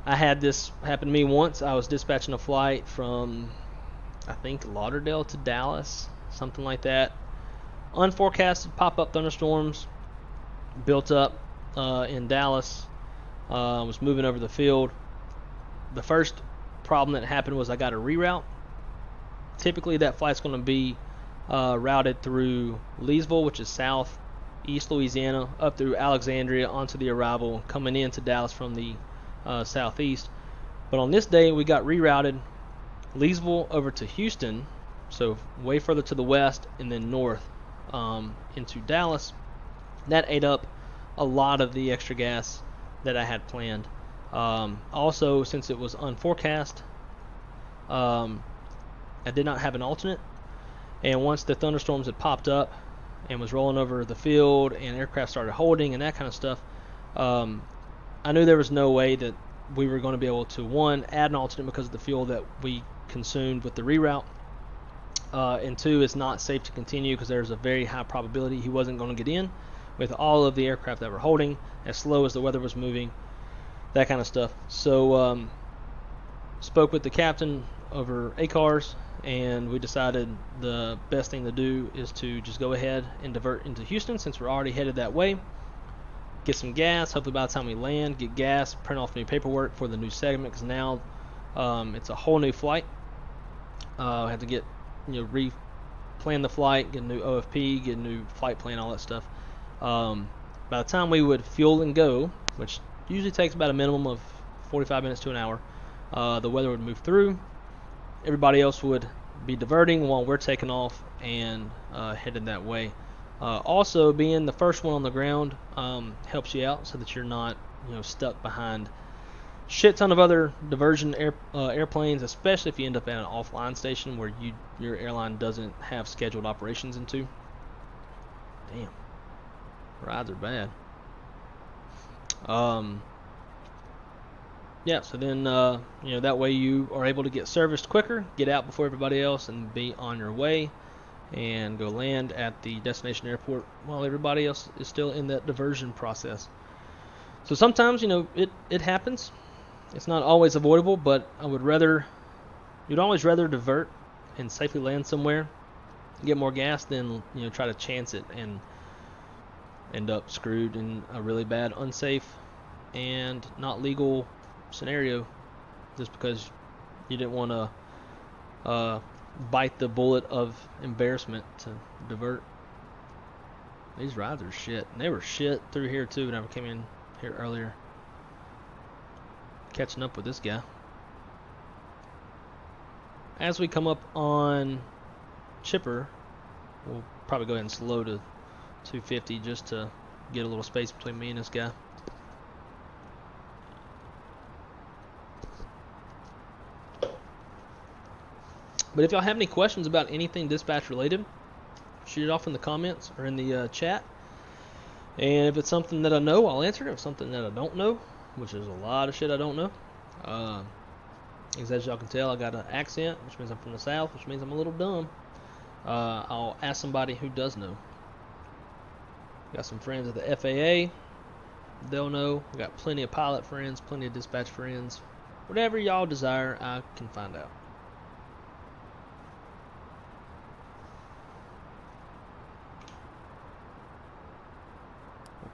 I had this happen to me once. I was dispatching a flight from, I think, Lauderdale to Dallas, something like that. Unforecasted pop-up thunderstorms built up in Dallas. Was moving over the field. The first problem that happened was I got a reroute. Typically that flight's going to be routed through Leesville, which is southeast Louisiana, up through Alexandria onto the arrival, coming into Dallas from the southeast. But on this day we got rerouted Leesville over to Houston, so way further to the west, and then north into Dallas. That ate up a lot of the extra gas that I had planned. Also, since it was unforecast, I did not have an alternate, and once the thunderstorms had popped up and was rolling over the field and aircraft started holding and that kind of stuff, I knew there was no way that we were going to be able to, one, add an alternate because of the fuel that we consumed with the reroute, and two, it's not safe to continue because there's a very high probability he wasn't going to get in with all of the aircraft that were holding, as slow as the weather was moving, that kind of stuff. So spoke with the captain over ACARS, and we decided the best thing to do is to just go ahead and divert into Houston since we're already headed that way. Get some gas, hopefully by the time we land, get gas, print off new paperwork for the new segment, because now it's a whole new flight. I have to get, re-plan the flight, get a new OFP, get a new flight plan, all that stuff. By the time we would fuel and go, which usually takes about a minimum of 45 minutes to an hour, the weather would move through. Everybody else would be diverting while we're taking off and headed that way. Also, being the first one on the ground helps you out so that you're not, stuck behind shit ton of other diversion airplanes, especially if you end up at an offline station where your airline doesn't have scheduled operations into. Damn, rides are bad. Yeah, so then that way you are able to get serviced quicker, get out before everybody else, and be on your way and go land at the destination airport while everybody else is still in that diversion process. So sometimes, it happens. It's not always avoidable, but you'd always rather divert and safely land somewhere, get more gas than, try to chance it and end up screwed in a really bad, unsafe, and not legal scenario just because you didn't want to bite the bullet of embarrassment to divert. These rides are shit. And they were shit through here too when I came in here earlier. Catching up with this guy. As we come up on Chipper, we'll probably go ahead and slow to 250 just to get a little space between me and this guy. But if y'all have any questions about anything dispatch related, shoot it off in the comments or in the chat. And if it's something that I know, I'll answer it. If it's something that I don't know, which is a lot of shit I don't know, as y'all can tell, I got an accent, which means I'm from the South, which means I'm a little dumb. I'll ask somebody who does know. Got some friends at the FAA. They'll know. We got plenty of pilot friends, plenty of dispatch friends. Whatever y'all desire, I can find out.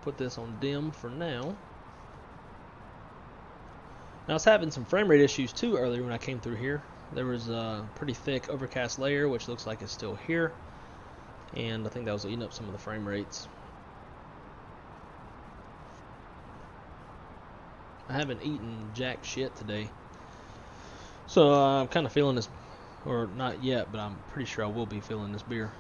Put this on dim for now. Now I was having some frame rate issues too earlier when I came through here. There was a pretty thick overcast layer, which looks like it's still here, and I think that was eating up some of the frame rates. I haven't eaten jack shit today, so I'm kind of feeling this, or not yet, but I'm pretty sure I will be feeling this beer.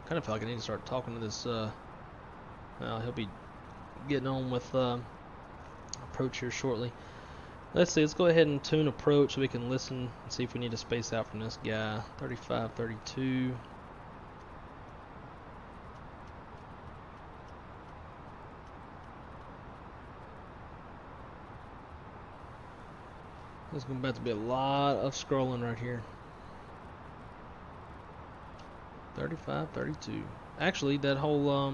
kind of feel like I need to start talking to this. Well, he'll be getting on with approach here shortly. Let's see. Let's go ahead and tune approach so we can listen and see if we need to space out from this guy. 35, 32. There's about to be a lot of scrolling right here. 35, 32. Actually, that whole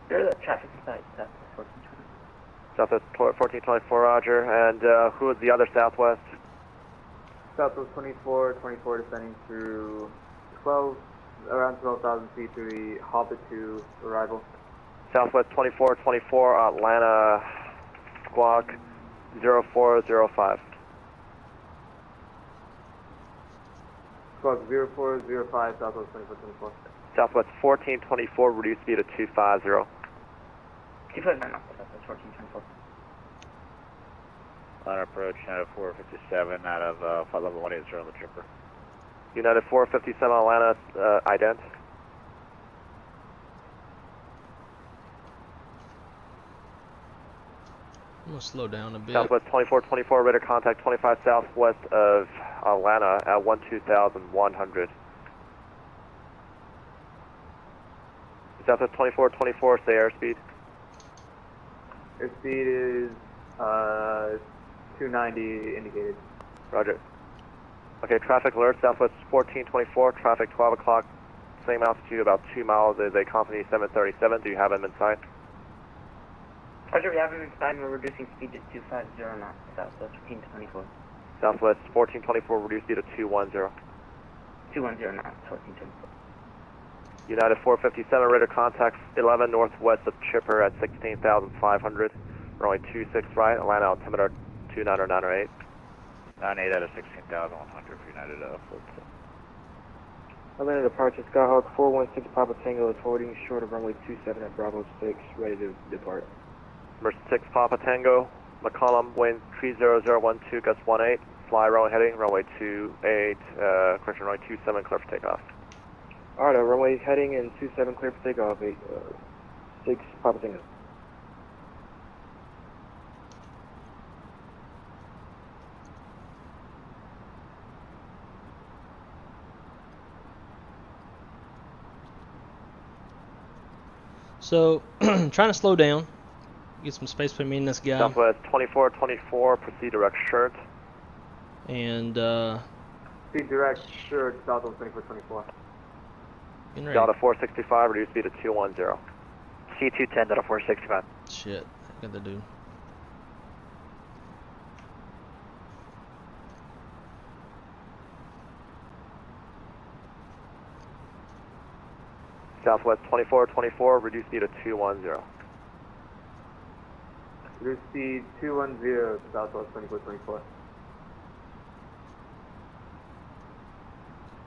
There's a traffic light. Southwest 1424, Roger. And who is the other Southwest? Southwest 24, 24 descending through 12, around 12,000 feet through the Hobbit 2 arrival. Southwest 2424, Atlanta, squawk 0405. Squawk 0405, Southwest 2424. Southwest 1424, reduce speed to 250. 259 knots, Southwest 1424. Line approach, United 457 out of flight level 180 on the chipper. United 457, Atlanta, ident. I'm gonna slow down a bit. Southwest 2424, radar contact 25 southwest of Atlanta at 12,100. Southwest 2424, say airspeed. Airspeed is 290 indicated. Roger. Okay, traffic alert, Southwest 1424, traffic 12 o'clock, same altitude, about 2 miles is a company 737. Do you have him in sight? Roger, we have him inside and we're reducing speed to 250 knots, Southwest 1424. Southwest 1424, reduce speed to 210. 210 knots, 1424. United 457, radar contact 11 northwest of Chipper at 16,500. Runway 26 right, Atlanta altimeter 29098. 98 out of 16,100 for United 457. Atlanta departure, Skyhawk 416 Papa Tango is forwarding short of runway 27 at Bravo 6, ready to depart. Number 6 Papa Tango, McCollum, wind 30012, gust 18, fly runway heading, runway 28, correction, runway 27, clear for takeoff. Alright, runway heading and 27 clear for takeoff, 6 Papa Tango. So, trying to slow down, get some space between me and this guy. Southwest 2424, proceed direct shirt. And, Speed direct, sure, Southwest 2424. getting ready. Delta 465, reduce speed to 210. C210, Delta 465. Shit, I got the dude. Southwest 2424, reduce speed to 210. Reduce speed 210, Southwest 2424.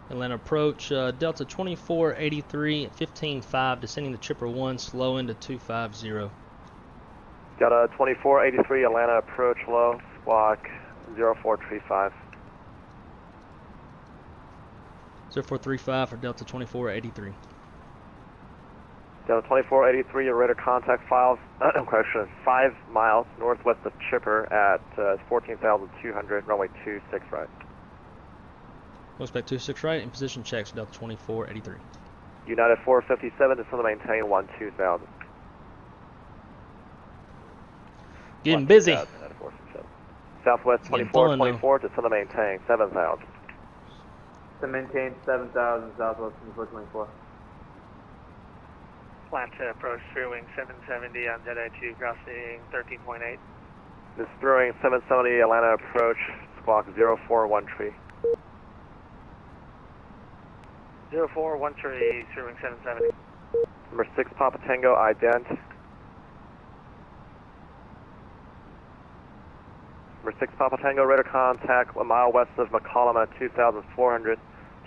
Atlanta approach, Delta 2483 at 15.5, descending to Chipper 1, slow into 250. Delta 2483, Atlanta approach low, squawk 0435. 0435 for Delta 2483. Delta 2483, your radar contact 5 miles northwest of Chipper at 14,200, runway 26 right. Expect 26 right, in position checks, Delta 2483. United 457, descend to maintain 12,000. Getting busy. United 457. Southwest Getting fun, 2424, descend to maintain 7,000. To maintain 7,000, Southwest 2424. Atlanta approach through wing 770 on Jet 2 crossing 13.8. This is throwing 770, Atlanta approach, squawk 0413. 0413 through wing 770. Number 6 Papa Tango, ident. Number 6 Papa Tango, radar contact a mile west of McCollum at 2,400.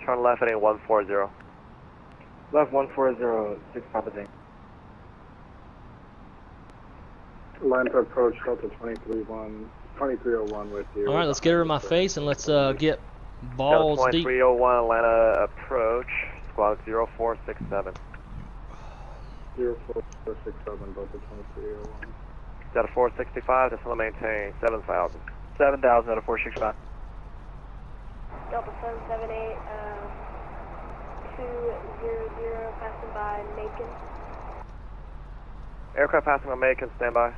Turn left heading 140. Left 140, 6 Papa Tango. Atlanta approach, Delta 2301 with you. Alright, let's get her in my face and let's get balls deep. 2301 Atlanta approach, squawk 0467. 0467, Delta 2301. Delta 465, just want to maintain 7,000. 7,000 out of 465. Delta 778, 200, passing by Macon. Aircraft passing on Macon, standby.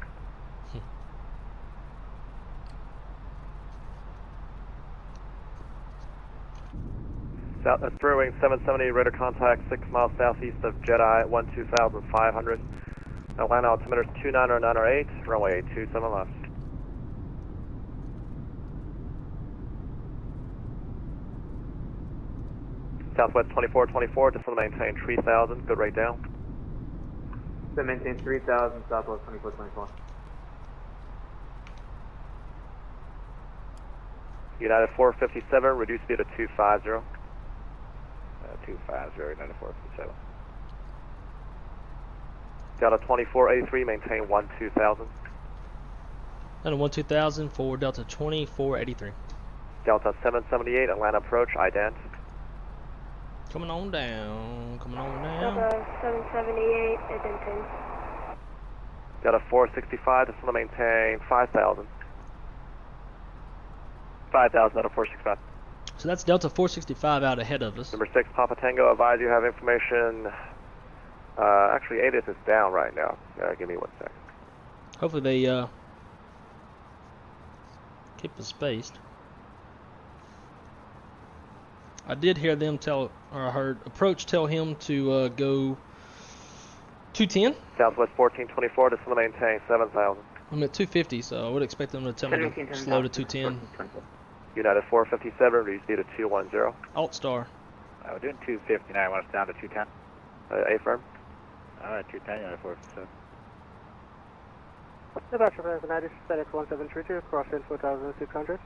South, Brewing 770, radar contact 6 miles southeast of Jedi, 12,500. Atlanta altimeter 29098, runway 27 left. Southwest 2424, just want to maintain 3,000, good rate down. So maintain 3,000, Southwest 2424. United 457, reduce speed to 250. 250, United 457. Delta 2483, maintain 12,000. Delta 12000 for Delta 2483. Delta 778, Atlanta approach, ident. Coming on down, coming on down. Delta 778, Addons. Delta 465, just want to maintain 5,000. 5,000 out of 465. So that's Delta 465 out ahead of us. Number 6, Papa Tango, advise you have information. Actually, ADIS is down right now. Give me 1 second. Hopefully they keep us spaced. I did hear them tell, or I heard approach tell him to go 210. Southwest 1424, just want to maintain 7,000. I'm at 250, so I would expect them to tell me to slow to 210. United 457, reduce speed to 210. Alt star. We're doing 250 now. I want us down to 210. A-firm. Alright, 210, United 457. Departure for United FedEx 1732, crossing 4,600.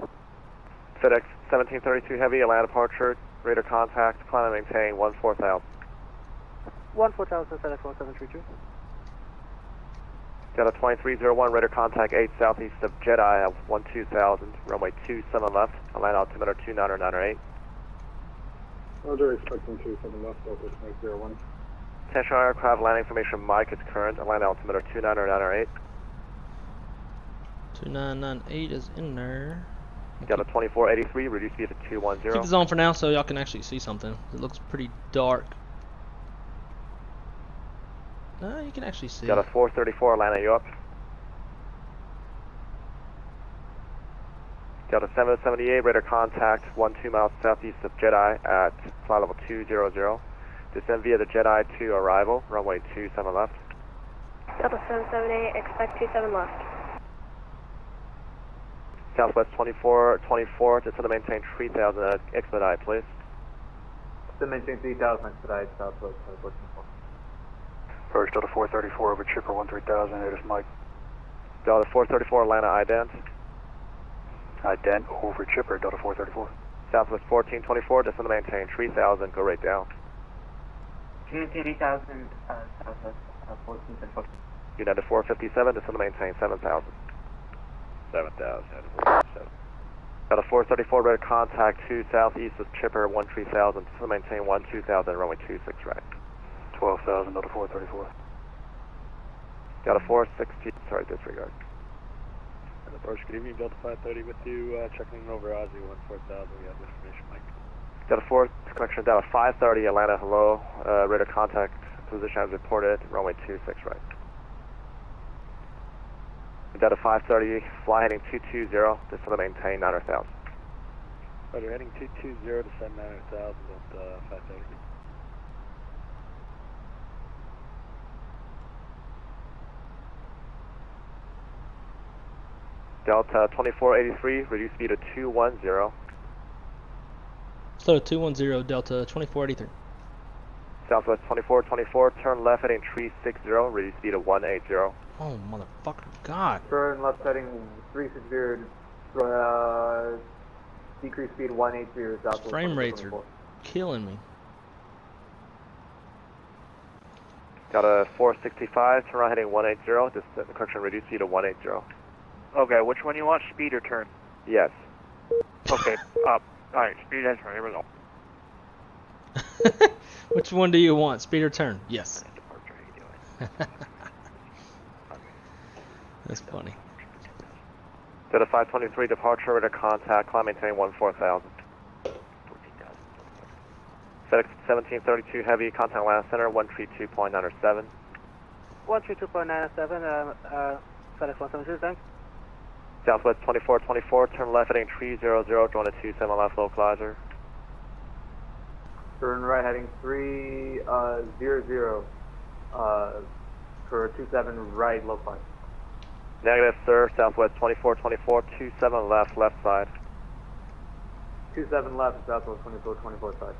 FedEx 1732 Heavy, Atlanta departure, radar contact, climb and maintain 14,000. 14,000 FedEx 1732. Delta 2301, radar contact 8 southeast of Jedi at 12,000, runway 27 left, Atlanta altimeter 29098. Roger, expecting 27 left, Delta 2301. Attention aircraft landing information, Mike is current, Atlanta altimeter 29098. 2998 is in there. Delta 2483, reduce speed to 210. Keep this on for now so y'all can actually see something. It looks pretty dark. No, you can actually see. Delta 434, Atlanta, you up? Delta 778, radar contact 12 miles southeast of Jedi at flight level 200. Descend via the Jedi to arrival, runway 27 left. Delta 778, expect 27 left. Southwest 2424, just want to maintain 3,000 expedite, please. So maintain 3,000, expedite, Southwest 2424. First, Delta 434 over Chipper 13,000, it is Mike. Delta 434, Atlanta, ident. Ident over Chipper, Delta 434. Southwest 1424, just want to maintain 3,000, go right down. 3,000, Southwest 1424. United 457, just want to maintain 7,000. 7,000. Delta 434, radar contact 2 southeast of Chipper 13,000, just want to maintain 12,000, runway 26 right. 12,000, Delta 434. Delta 460, sorry, disregard. First, good evening, Delta 530 with you, checking in over Ozzy 14,000, we have information, Mike. Delta 4, connection Delta 530, Atlanta, hello, radar contact position as reported, runway 26 right. Delta 530, fly heading 220, just want to maintain 900,000. Roger, heading 220, descend 900,000, Delta 530. Delta 2483, reduce speed to 210. Slow to 210, Delta 2483. Southwest 2424, turn left heading 360, reduce speed to 180. Oh, motherfucker, God. Turn left heading 360, decrease speed 180, Southwest Frame rates 24. are killing me. Delta 465, turn right heading 180, just correction, reduce speed to 180. Okay, which one you want, speed or turn? Yes. Okay, up. Alright, speed and turn, here we go. Which one do you want? Speed or turn? Yes. Departure, how you doing? That's funny. Delta 523 departure to contact, climb maintain 14,000. FedEx 1732 heavy, contact Atlanta Center 132.907. 132.97, FedEx 172, thanks. Southwest 2424, turn left heading 300, join a 27 left localizer. Turn right heading 300 for 27 right localizer. Negative, sir. Southwest 2424, 27 left, left side. 27 left, Southwest 2424 side.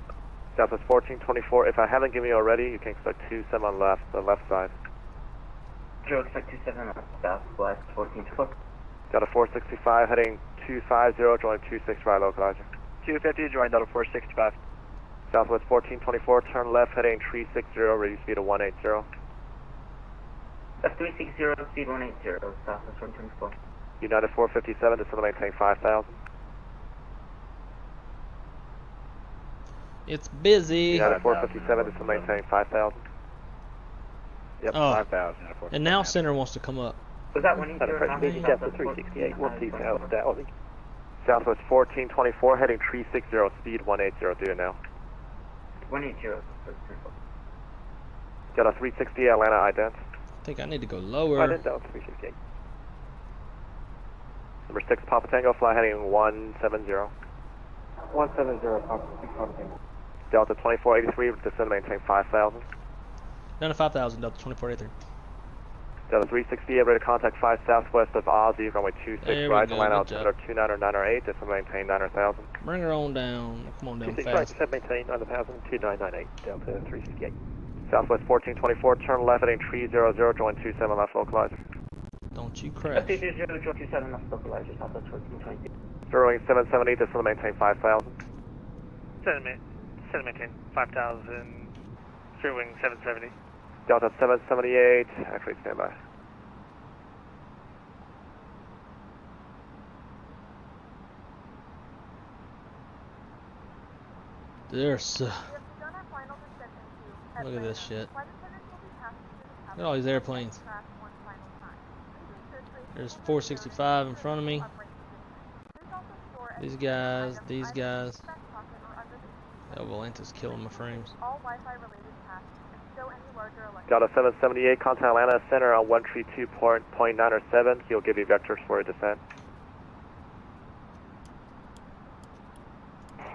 Southwest 1424, if I haven't given you already, you can expect 27 on left, the left side. Joe, expect 27 on Southwest 1424. Delta 465, heading 250, join 26 right localizer. 250, join Delta 465. Southwest 1424, turn left heading 360, reduce speed to 180. That's 360, speed 180, Southwest 124. United 457, descend to maintain 5,000. It's busy. United 457, descend to maintain 5,000. Yep, Oh. 5,000. And now Center wants to come up. Was that 180? Southwest 368, 1 south, Dalton. Southwest 1424, heading 360, speed 180, do it now. 180, Delta 360, Atlanta ident. I think I need to go lower. Ident, Delta 368. Number 6, Papa Tango, fly heading 170. 170, Papa Tango. Delta 2483, descend to maintain 5,000. Down to 5,000, Delta 2483. Delta 368, ready to contact 5 southwest of Ozzy, runway 26 There we right, go, line good altimeter job. 29 or 9 or 8, descend to maintain 9,000. Bring her on down. Come on down 26 fast. right, descend maintain 9,000, 2998, Delta 368. Southwest 1424, turn left heading 300, join 27 left localizer. Don't you That's crash. 360, Joe 27 left localizer, Southwest 1420. Zeroing 770, descend to maintain 5,000. Descend maintain 5,000, zero wing 770. Delta 778, actually stand by. There's look at this shit. Look at all these airplanes. There's 465 in front of me. These guys. Oh, Volanta's killing my frames. Delta 778, contact Atlanta Center on 132.907. He'll give you vectors for a descent.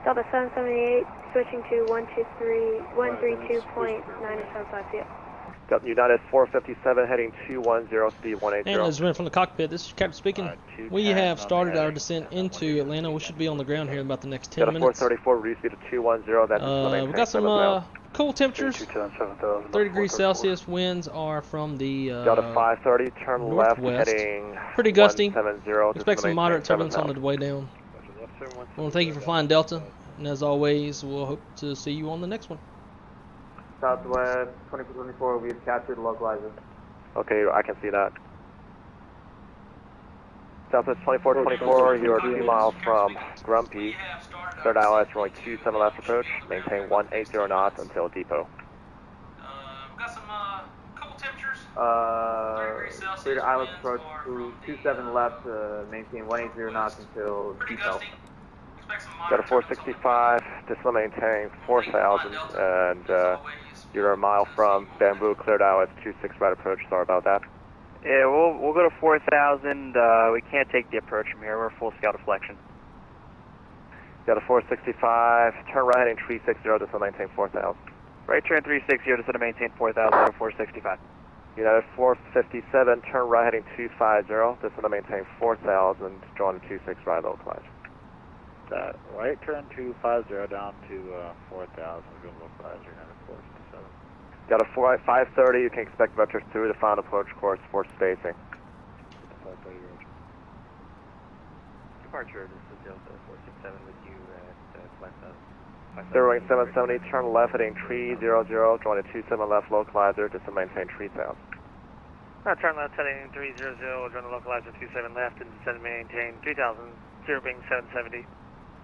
Delta 778, switching to 132.975. Yeah. Delta United 457, heading 210, speed 180. And as we're from the cockpit, this is Captain speaking. We have started our descent into Atlanta. We should be on the ground here in about the next 10 Delta minutes. 434, reduce speed to 210. That's We got some cool temperatures. 30 degrees Celsius. Winds are from the Delta 530, turn left northwest. heading Pretty gusty. 170. Expect some moderate turbulence on the way down. I want to thank you for flying Delta. And as always, we'll hope to see you on the next one. Southwest 2424, we've captured the localizer. Okay, I can see that. Southwest 2424, you are 2 miles from Grumpy. Third ILS, runway 27 left approach. Maintain 180 knots until depot. Got some couple temperatures. 3 island approach to 27 left, maintain 180 knots until depot. Got a 465, just to maintain 4,000, and you're a mile from Bamboo, cleared ILS 26 right approach. Sorry about that. Yeah, we'll go to 4,000. We can't take the approach from here. We're full scale deflection. Got a 465, turn right heading 360, just to maintain 4,000. Right turn 360, just to maintain 4,000 or 465. United 457, turn right heading 250, just to maintain 4,000, join 26 right localizer. Right turn 250 down to 4,000, good localizer, United 457. Got a 530, you can expect vectors through the final approach course for spacing. Departure, this is Delta 467 with you at 5,000. Zeroing 770, turn left heading 300, join a 27 left localizer, just to maintain 3,000. Turn left heading 300, join the localizer 27 left and descend and maintain 3,000, 0 being 770.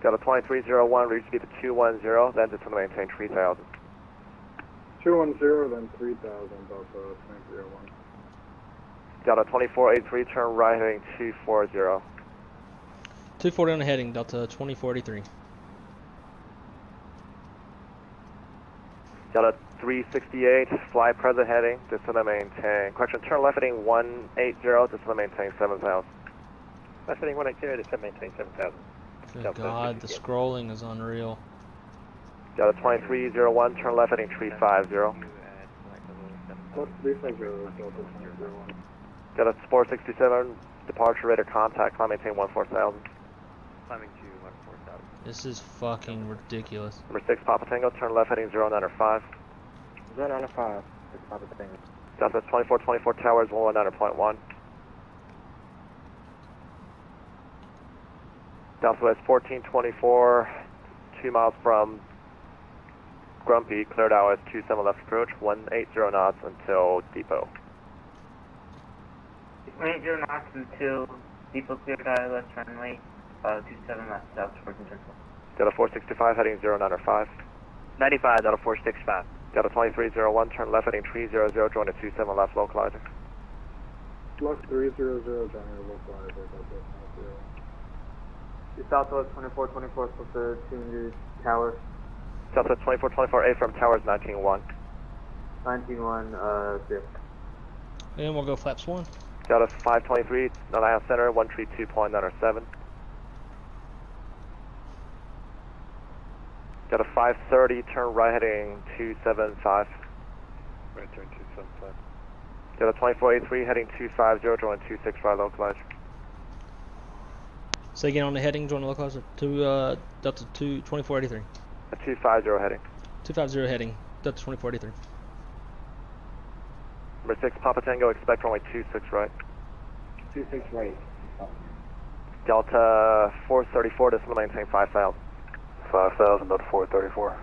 Delta 2301, reduce speed to 210, then descend to maintain 3000. 210, then 3000, Delta 2301. Delta 2483, turn right heading 240. 240 on the heading, Delta 2483. Delta 368, fly present heading, descend to maintain, correction, turn left heading 180, descend to maintain 7000. Left heading 180, descend maintain 7000. Good God, the scrolling is unreal. Delta 2301, turn left heading 350. Plus 350, Delta 2301. Delta 467, departure radar contact, climb maintain 14000. Climbing to 14000. This is fucking ridiculous. Number 6, Papa Tango, turn left heading 095. 095, 6 Papa Tango. Delta 2424, towers 119.1. Southwest 1424, 2 miles from Grumpy, cleared hours 27 left approach, 180 knots until depot. 180 knots until depot cleared ILS runway 27 left south towards Central. Delta 465 heading 095. 95, Delta 465. Delta 2301, turn left heading 300, join the 27 left localizer. Plus 300, join your localizer, Delta 20. Southwest 2424, supposed to tune to tower. Southwest 2424, A from towers 191. 191, 0. And we'll go flaps 1. Delta 523, 9.5 center, 132.907. Delta 530, turn right heading 275. Right turn 275. Delta 2483, heading 250, join 265 localizer. Say again on the heading, join the localizer to Delta 2483. A 250 heading. 250 heading, Delta 2483. Number 6, Papa Tango, expect runway 26 right. 26 right. Delta 434, descend to maintain 5000. 5000, Delta 434.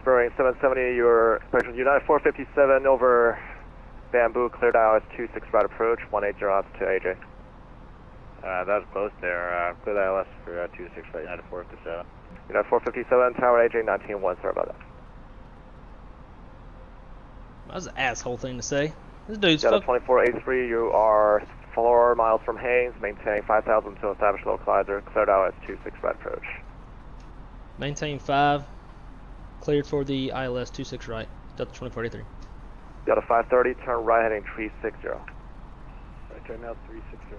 Spurring 770, your United 457 over Bamboo, cleared hours 26 right approach, 180 knots to AJ. That was close there. Clear the ILS for 26 right, United 457. United 457, tower AJ 191, sorry about that. That was an asshole thing to say. This dude's Delta fucking... 2483, you are 4 miles from Haynes, maintain 5000 to establish localizer, cleared hours 26 right approach. Maintain 5, cleared for the ILS 26 right, Delta 2483. Delta 530, turn right heading 360. Right turn now 360.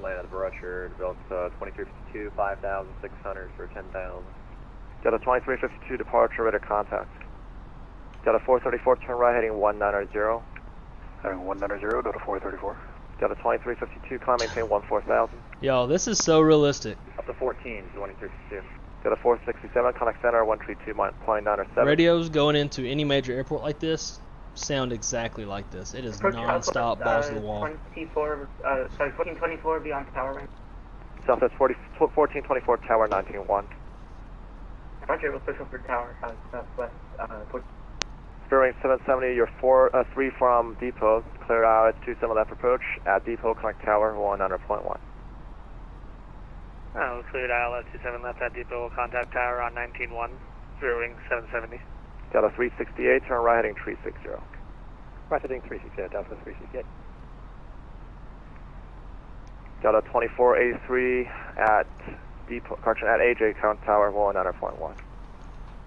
Land at Brusher, developed 2352, 5600 for 10,000. Delta 2352, departure radar contact. Delta 434, turn right heading 190. Heading 190, Delta 434. Delta 2352, climb maintain 14000. Yo, this is so realistic. Up to 14, 2352. Delta 467, contact center 132.907. Radios going into any major airport like this sound exactly like this. It is non-stop balls to the wall. 1424 beyond tower range. Southwest 1424, tower 191. Roger, we'll push over tower southwest. Spurring 770, you're 3 from depot, clear out at 27 left approach, at depot, connect tower 100.1. Cleared ILS 27 left at depot, will contact tower on 19.1, zeroing 770. Delta 368, turn right heading 360. Right heading 368, Delta 368. Delta 2483 at depot, correction, at AJ, count tower 100.1.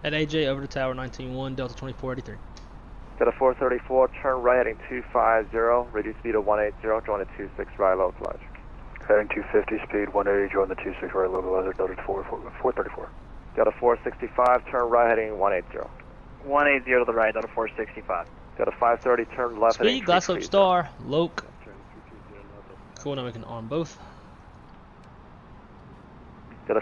At AJ over to tower 19.1, Delta 2483. Delta 434, turn right heading 250, reduce speed to 180, join the 26 right localizer. Heading 250, speed 180, join the 26 right localizer, Delta 434. Delta 465, turn right heading 180. 180 to the right, Delta 465. Delta 530, turn left heading Speed, glass up star, Loke. Cool, now we can on both. Delta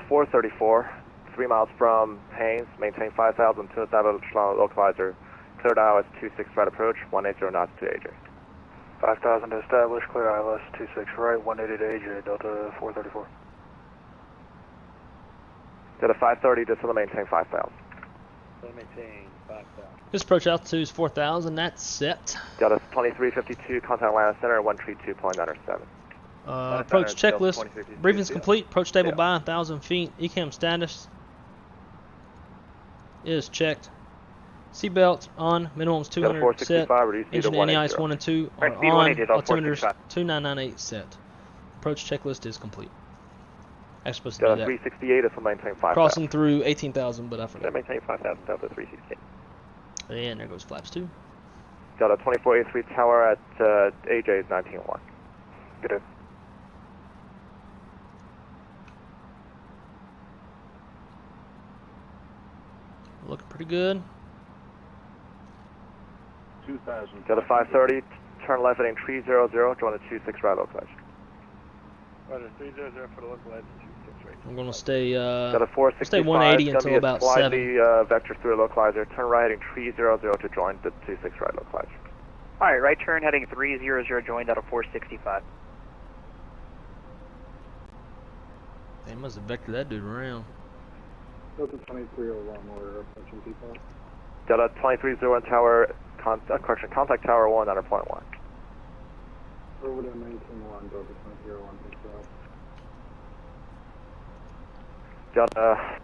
434, 3 miles from Haynes, maintain 5000 to establish localizer, cleared ILS 26 right approach, 180 knots to AJ. 5000 to establish, clear ILS 26 right, 180 to AJ, Delta 434. Delta 530, descend to maintain 5000. So maintain 5,000. This approach altitude is 4,000. That's set. Delta 2352, contact land center 132.907. Approach checklist. Briefing's complete. Approach stable by 1,000 feet. ECAM status is checked. Seatbelt on. Minimum's 200 set. Engine NEIs 1 and 2 are on. Altimeters 2998 set. Approach checklist is complete. I'm supposed to do that. 368 is to maintain 5,000. Crossing through 18,000, but I forgot. Maintain 5,000, Delta 368. And there goes flaps 2. Delta 2483 tower at AJ is 19.1. Good day. Looking pretty good. 2,000. Delta 530, turn left heading 300, join the 26 right local edge. Roger, 300 for the local edge, 26 right. I'm gonna stay Delta 465, stay 180 until about 7. the vector through the localizer, turn right heading 300 to join the 26 right localizer. Alright, right turn heading 300, joined out of 465. They must have vectored that dude around. Delta 2301, we're approaching people. Delta 2301 tower, contact tower 1 under point 1. Over to 1901, Delta 2301, thanks for help. Delta.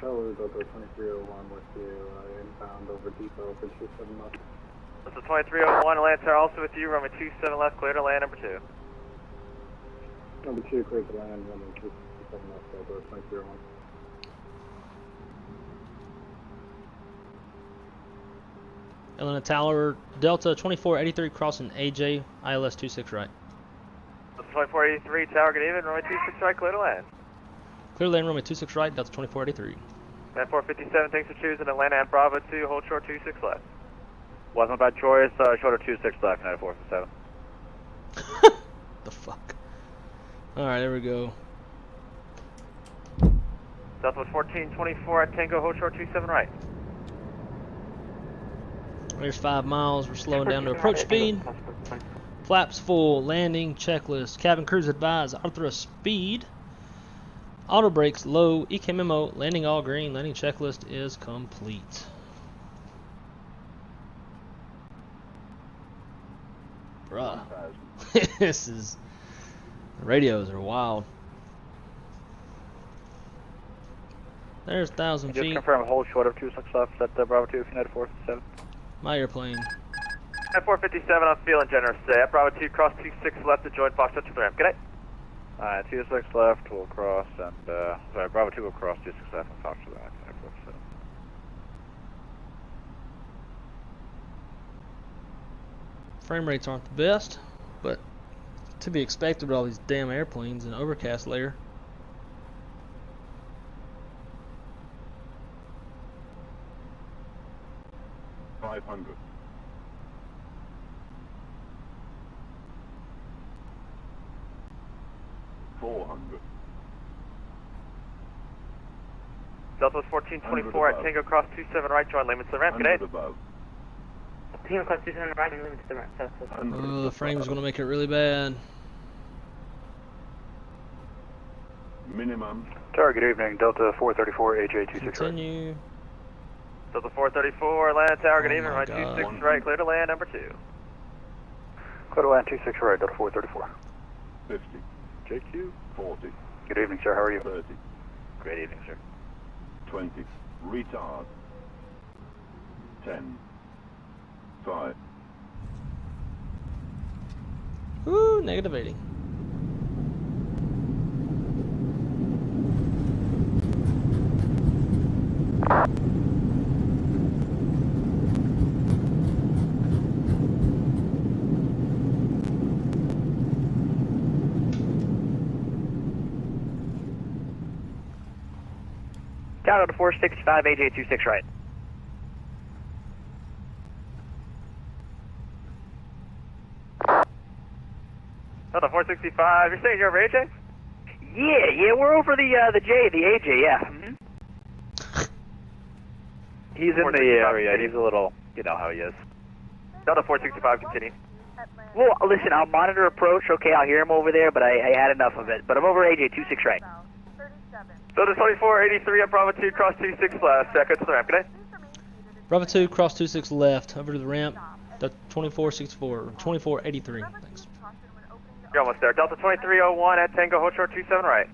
Tower Delta 2301 with you, inbound over depot for 27 left. Delta 2301, land tower also with you, runway 27 left, clear to land number 2. Number 2, clear to land, runway 27 left, Delta 2301. Elena Tower, Delta 2483 crossing AJ, ILS 26 right. Delta 2483 tower, good evening, runway 26 right, clear to land. Clear land, runway 26 right, Delta 2483. Man 457, thanks for choosing Atlanta and Bravo 2, hold short 26 left. Wasn't bad choice, shorter 26 left, 9457. The fuck? Alright, there we go. Southwest 1424 at Tango, hold short 27 right. There's 5 miles, we're slowing down to approach speed. Flaps full, landing checklist. Cabin crews advise, auto thrust speed. Auto brakes low, EKMMO, landing all green, landing checklist is complete. Bruh. This is, radios are wild. There's 1,000 feet. Just confirm hold short of 26 left at Bravo 2, United 457. My airplane. At 457, I'm feeling generous today. At Bravo 2, cross 26 left to join Foxtrot to the ramp. Good day. 26 left will cross, and sorry, Bravo 2 will cross 26 left and Fox to the right. Frame rates aren't the best, but to be expected with all these damn airplanes in overcast layer. Southwest 1424 at Tango cross 27 right, join limits to the ramp. Good day. Tango cross 27 right and limits to the ramp. Oh, the frame's gonna make it really bad. Minimum. Tower, good evening, Delta 434 AJ26 right. Continue. Delta 434, land tower, good Oh evening, my right God. 26 right, clear to land number 2. Clear to land 26 right, Delta 434. 50. JQ 40. Good evening, sir, how are you? 30. Great evening, sir. 20. Retard. 10. 5. Woo, negative 80. Tower to 465, AJ26 right. Delta 465, you're saying you're over AJ? Yeah, we're over the AJ, yeah. Mm-hmm. He's in the area, he's a little, you know how he is. Delta 465, continue. Well, listen, I'll monitor approach. Okay, I'll hear him over there, but I had enough of it. But I'm over AJ 26 right. Delta 2483 at Bravo 2, cross 26 left. Echo to the ramp. Good day. Bravo 2, cross 26 left, over to the ramp. 2464, 2483. Thanks. You're almost there. Delta 2301 at Tango, hold short 27 right.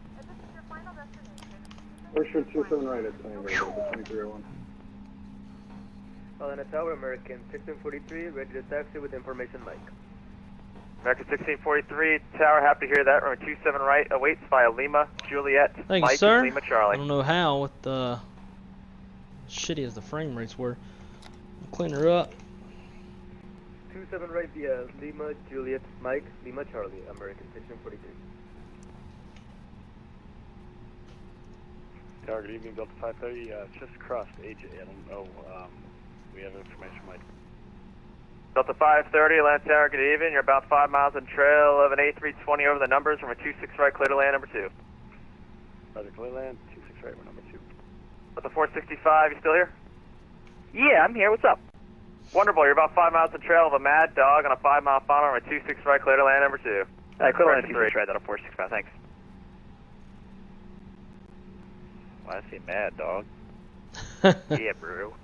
Hold short 27 right at Tango, Delta 2301. Atlanta Tower, American 1643, ready to taxi with information mic. American 1643, Tower, happy to hear that. Runway 27 right, awaits via Lima, Juliet, Thank Mike, you, sir. Lima, Charlie. I don't know how, with the shitty as the frame rates were. I'll clean her up. 27 right via Lima, Juliet, Mike, Lima, Charlie, American 1643. Tower, good evening, Delta 530, just crossed AJ, I don't know, we have information, Mike. Delta 530, Atlanta Tower, good evening. You're about 5 miles on trail of an A320 over the numbers from a 26 right, clear to land number 2. Roger, clear land, 26 right, we're number 2. Delta 465, you still here? Yeah, I'm here. What's up? Wonderful, you're about 5 miles on trail of a mad dog on a 5 mile final from a 26 right, clear to land number 2. Alright, clear land 26 right, that'll 465, thanks. Well, I see mad dog. Yeah, bro.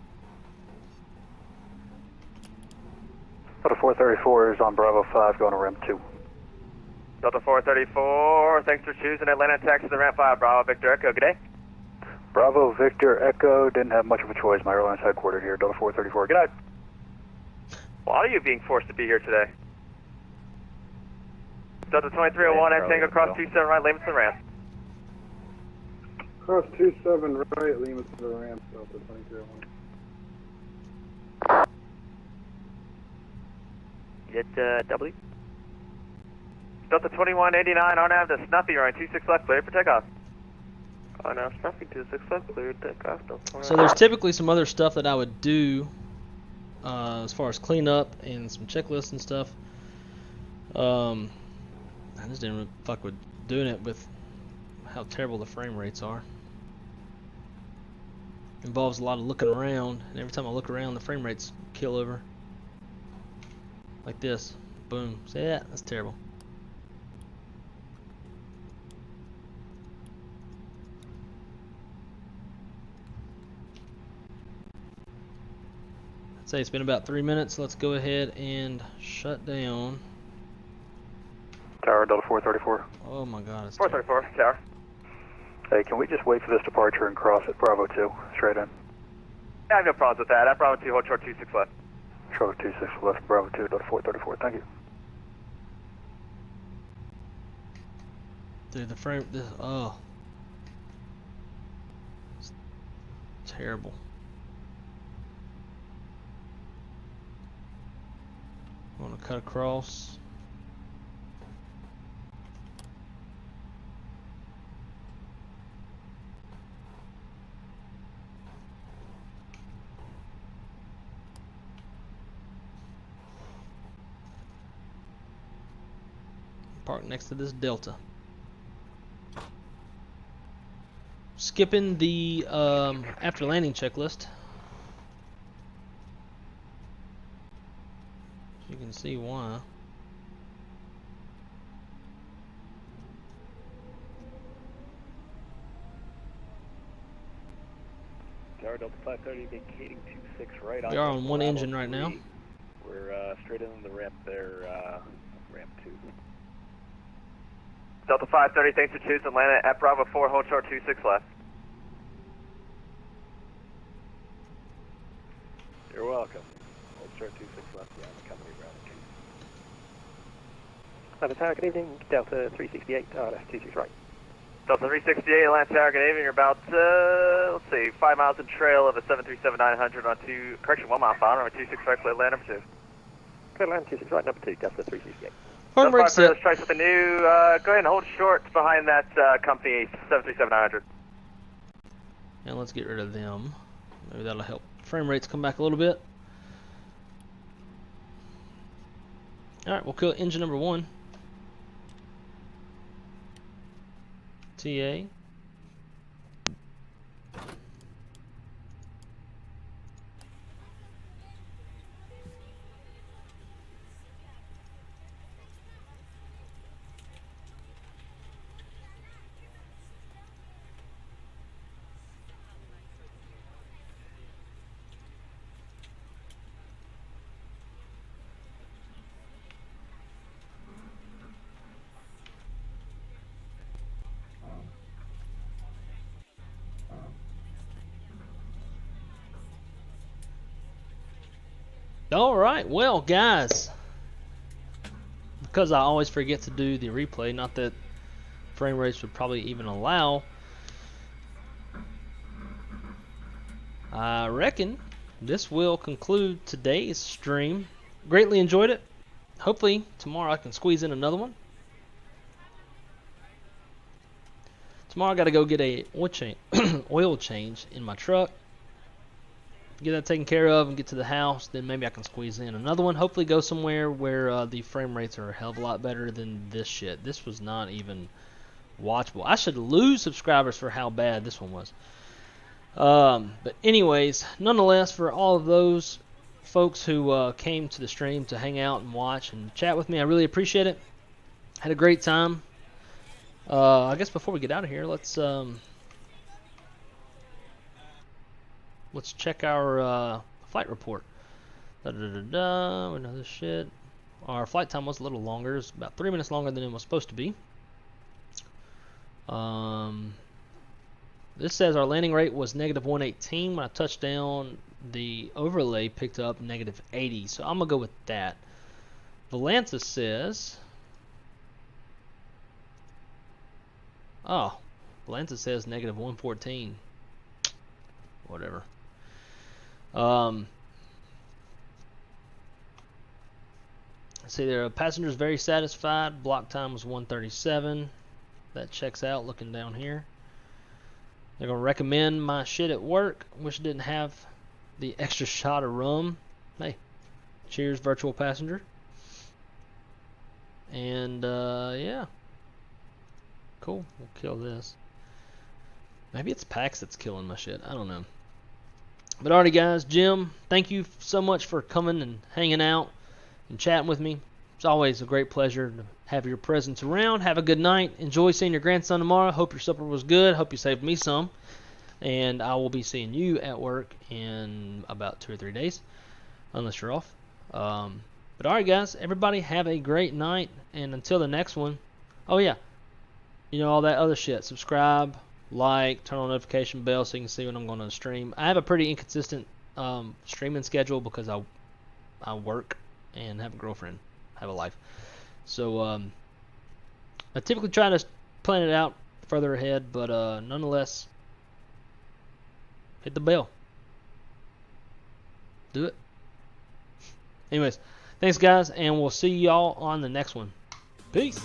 Delta 434 is on Bravo 5 going to ramp 2. Delta 434, thanks for choosing Atlanta taxi to the ramp 5, Bravo Victor Echo, good day. Bravo Victor Echo, didn't have much of a choice. My airline's headquartered here. Delta 434, good night. Why are you being forced to be here today? Delta 2301 at Tango, cross 27 right, Lima to the ramp. Cross 27 right, Lima to the ramp, Delta 2301. Is it W? Delta 2189 on nav to Snuffy, running 26 left, clear for takeoff. Oh no, Snuffy 26 left, clear for takeoff. So there's typically some other stuff that I would do as far as cleanup and some checklists and stuff. I just didn't really fuck with doing it with how terrible the frame rates are. Involves a lot of looking around, and every time I look around the frame rates kill over. Like this. Boom. See that? That's terrible. I'd say it's been about 3 minutes. Let's go ahead and shut down. Tower, Delta 434. Oh my god, it's 434, Tower. Hey, can we just wait for this departure and cross at Bravo 2, straight in? Yeah, I have no problems with that. At Bravo 2, hold short 26 left. Short 26 left, Bravo 2, Delta 434, thank you. Dude, the frame, this, oh. It's terrible. I want to cut across. Park next to this Delta. Skipping the after landing checklist. You can see why. Tower Delta 530 vacating 26 right. We are on one engine right now. We're straight in the ramp there, ramp 2. Delta 530, thanks for choosing Atlanta at Bravo 4, hold short 26 left. You're welcome. Hold short 26 left, yeah, the company route. Atlanta Tower, good evening. Delta 368, that's 26 right. Delta 368, Atlanta Tower, good evening. You're about, let's see, 5 miles in trail of a 737-900 on 2, correction, 1 mile final, number 26 right, clear land number 2. Clear land 26 right, number 2, Delta 368. Hard brake set. Let's try something new. Go ahead and hold short behind that company 737-900. And let's get rid of them. Maybe that'll help frame rates come back a little bit. Alright, we'll kill engine number 1. TA. Alright, well guys, because I always forget to do the replay, not that frame rates would probably even allow, I reckon this will conclude today's stream. Greatly enjoyed it. Hopefully tomorrow I can squeeze in another one. Tomorrow I got to go get a oil change in my truck. Get that taken care of and get to the house, then maybe I can squeeze in another one. Hopefully go somewhere where the frame rates are a hell of a lot better than this shit. This was not even watchable. I should lose subscribers for how bad this one was. But anyways, nonetheless, for all of those folks who came to the stream to hang out and watch and chat with me, I really appreciate it. Had a great time. I guess before we get out of here, let's check our flight report. We know this shit. Our flight time was a little longer. It's about 3 minutes longer than it was supposed to be. This says our landing rate was -118. When I touched down, the overlay picked up -80. So I'm going to go with that. Valanta says... Oh, Valanta says -114. Whatever. See there, passengers very satisfied. Block time was 137. That checks out looking down here. They're going to recommend my shit at work. Wish I didn't have the extra shot of rum. Hey, cheers, virtual passenger. And, yeah. Cool, we'll kill this. Maybe it's PAX that's killing my shit. I don't know. But alrighty guys, Jim, thank you so much for coming and hanging out and chatting with me. It's always a great pleasure to have your presence around. Have a good night. Enjoy seeing your grandson tomorrow. Hope your supper was good. Hope you saved me some. And I will be seeing you at work in about 2 or 3 days, unless you're off. But alright guys, everybody have a great night. And until the next one, oh yeah, you know, all that other shit. Subscribe, like, turn on the notification bell so you can see when I'm going to stream. I have a pretty inconsistent streaming schedule because I work and have a girlfriend, have a life. So I typically try to plan it out further ahead, but nonetheless, hit the bell. Do it. Anyways, thanks guys, and we'll see y'all on the next one. Peace.